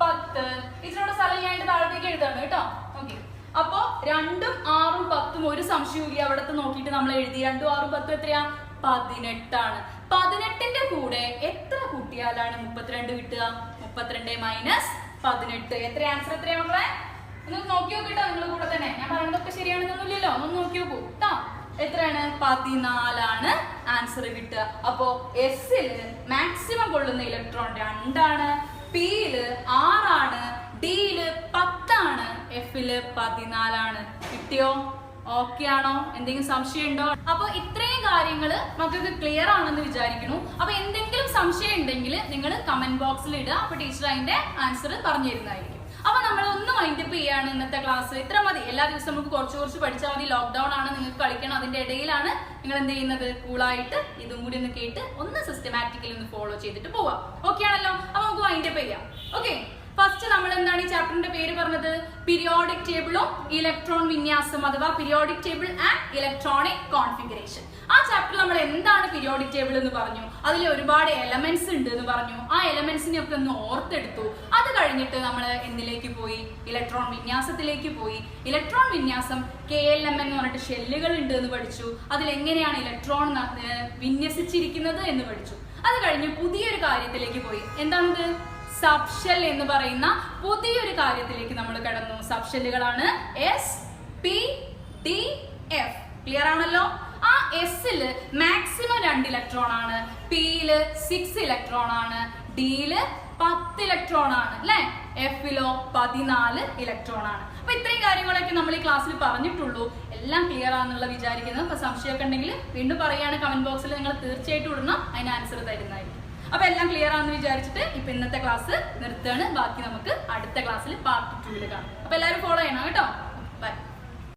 A: 10. ഇതിനോട് സ്ഥലം ഞാൻ താഴത്തേക്ക് എഴുതാണ് കേട്ടോ. ഓക്കെ, അപ്പൊ 2ഉം 6ഉം 10ഉം ഒരു സംശയമില്ല. അവിടത്തെ നോക്കിയിട്ട് നമ്മൾ എഴുതി. 2ഉം 6ഉം 10ഉം എത്രയാ? 18 ആണ്. 18ന്റെ കൂടെ എത്ര കൂട്ടിയാലാണ് 32 കിട്ടുക? 32 - 18. എത്ര ആൻസർ എത്രയാ മക്കളെ? ഒന്ന് നോക്കി നോക്കിട്ടോ നിങ്ങൾ കൂടെ തന്നെ. ഞാൻ പറയുന്നതൊക്കെ ശരിയാണെന്നൊന്നുമില്ലല്ലോ. ഒന്ന് നോക്കി നോക്കൂ കേട്ടോ. എത്രയാണ്? 14 ആണ് ആൻസർ കിട്ടുക. അപ്പോ എസില് മാക്സിമം കൊള്ളുന്ന ഇലക്ട്രോൺ 2 ആണ്, പിയില് 6 ആണ്, ഡിയില് 10 ആണ്, എഫില് 14 ആണ്. കിട്ടിയോ? ഓക്കെ ആണോ? എന്തെങ്കിലും സംശയം ഉണ്ടോ? അപ്പൊ ഇത്രയും കാര്യങ്ങൾ മക്കൾക്ക് ക്ലിയർ ആണെന്ന് വിചാരിക്കുന്നു. അപ്പൊ എന്തെങ്കിലും സംശയം ഉണ്ടെങ്കിൽ നിങ്ങൾ കമന്റ് ബോക്സിൽ ഇടുക. അപ്പൊ ടീച്ചർ അതിന്റെ ആൻസർ പറഞ്ഞു തരുന്നതായിരിക്കും. അപ്പൊ നമ്മൾ ഒന്ന് വൈൻഡപ്പ് ചെയ്യാണ് ഇന്നത്തെ ക്ലാസ്. ഇത്ര മതി. എല്ലാ ദിവസവും നമുക്ക് കുറച്ച് പഠിച്ചാൽ മതി. ലോക്ക്ഡൌൺ ആണ്, നിങ്ങൾക്ക് കളിക്കണം. അതിന്റെ ഇടയിലാണ് നിങ്ങൾ എന്ത് ചെയ്യുന്നത്? കൂളായിട്ട് ഇതും കൂടി ഒന്ന് കേട്ട് ഒന്ന് സിസ്റ്റമാറ്റിക്കലി ഒന്ന് ഫോളോ ചെയ്തിട്ട് പോവാം. ഓക്കെ ആണല്ലോ? അപ്പൊ നമുക്ക് വൈൻഡപ്പ് ചെയ്യാം. ഓക്കെ, ഫസ്റ്റ് നമ്മൾ എന്താണ് ഈ ചാപ്റ്ററിന്റെ പേര് പറഞ്ഞത്? പീരിയോഡിക് ടേബിളും ഇലക്ട്രോൺ വിന്യാസം അഥവാ periodic table and electronic configuration. ആ ചാപ്റ്ററിൽ നമ്മൾ എന്താണ് പീരിയോഡിക് ടേബിൾ എന്ന് പറഞ്ഞു. അതിൽ ഒരുപാട് എലമെന്റ്സ് ഉണ്ട് എന്ന് പറഞ്ഞു. ആ എലമെന്റ്സിനെ ഒക്കെ ഒന്ന് ഓർത്തെടുത്തു. അത് കഴിഞ്ഞിട്ട് നമ്മൾ എന്തിലേക്ക് പോയി? ഇലക്ട്രോൺ വിന്യാസത്തിലേക്ക് പോയി. ഇലക്ട്രോൺ വിന്യാസം KLM എന്ന് പറഞ്ഞിട്ട് ഷെല്ലുകൾ ഉണ്ട് എന്ന് പഠിച്ചു. അതിൽ എങ്ങനെയാണ് ഇലക്ട്രോൺ വിന്യസിച്ചിരിക്കുന്നത് എന്ന് പഠിച്ചു. അത് കഴിഞ്ഞ് പുതിയൊരു കാര്യത്തിലേക്ക് പോയി. എന്താണത്? സബ് ഷെൽ എന്ന് പറയുന്ന പുതിയൊരു കാര്യത്തിലേക്ക് നമ്മൾ കടന്നു. Sub ഷെല്ലുകളാണ് SPDF. ക്ലിയർ ആണല്ലോ? ആ എസില് മാക്സിമം 2 ഇലക്ട്രോൺ ആണ്, പിയില് 6 ഇലക്ട്രോൺ ആണ്, ഡിയില് 10 ഇലക്ട്രോൺ ആണ് അല്ലെ? എഫിലോ 14 ഇലക്ട്രോൺ ആണ്. അപ്പൊ ഇത്രയും കാര്യങ്ങളൊക്കെ നമ്മൾ ഈ ക്ലാസ്സിൽ പറഞ്ഞിട്ടുള്ളൂ. എല്ലാം ക്ലിയർ ആണെന്നുള്ള വിചാരിക്കുന്നത്. അപ്പൊ സംശയമൊക്കെ ഉണ്ടെങ്കിൽ വീണ്ടും പറയാണ് കമന്റ് ബോക്സിൽ. നിങ്ങൾ തീർച്ചയായിട്ടും ഇടണം, അതിന് ആൻസർ തരുന്നതായിരിക്കും. അപ്പൊ എല്ലാം ക്ലിയർ ആണെന്ന് വിചാരിച്ചിട്ട് ഇപ്പൊ ഇന്നത്തെ ക്ലാസ് നിർത്തുകയാണ്. ബാക്കി നമുക്ക് അടുത്ത ക്ലാസ്സിൽ പാർട്ട് 2 കാണാം. അപ്പൊ എല്ലാവരും ഫോളോ ചെയ്യണം കേട്ടോ.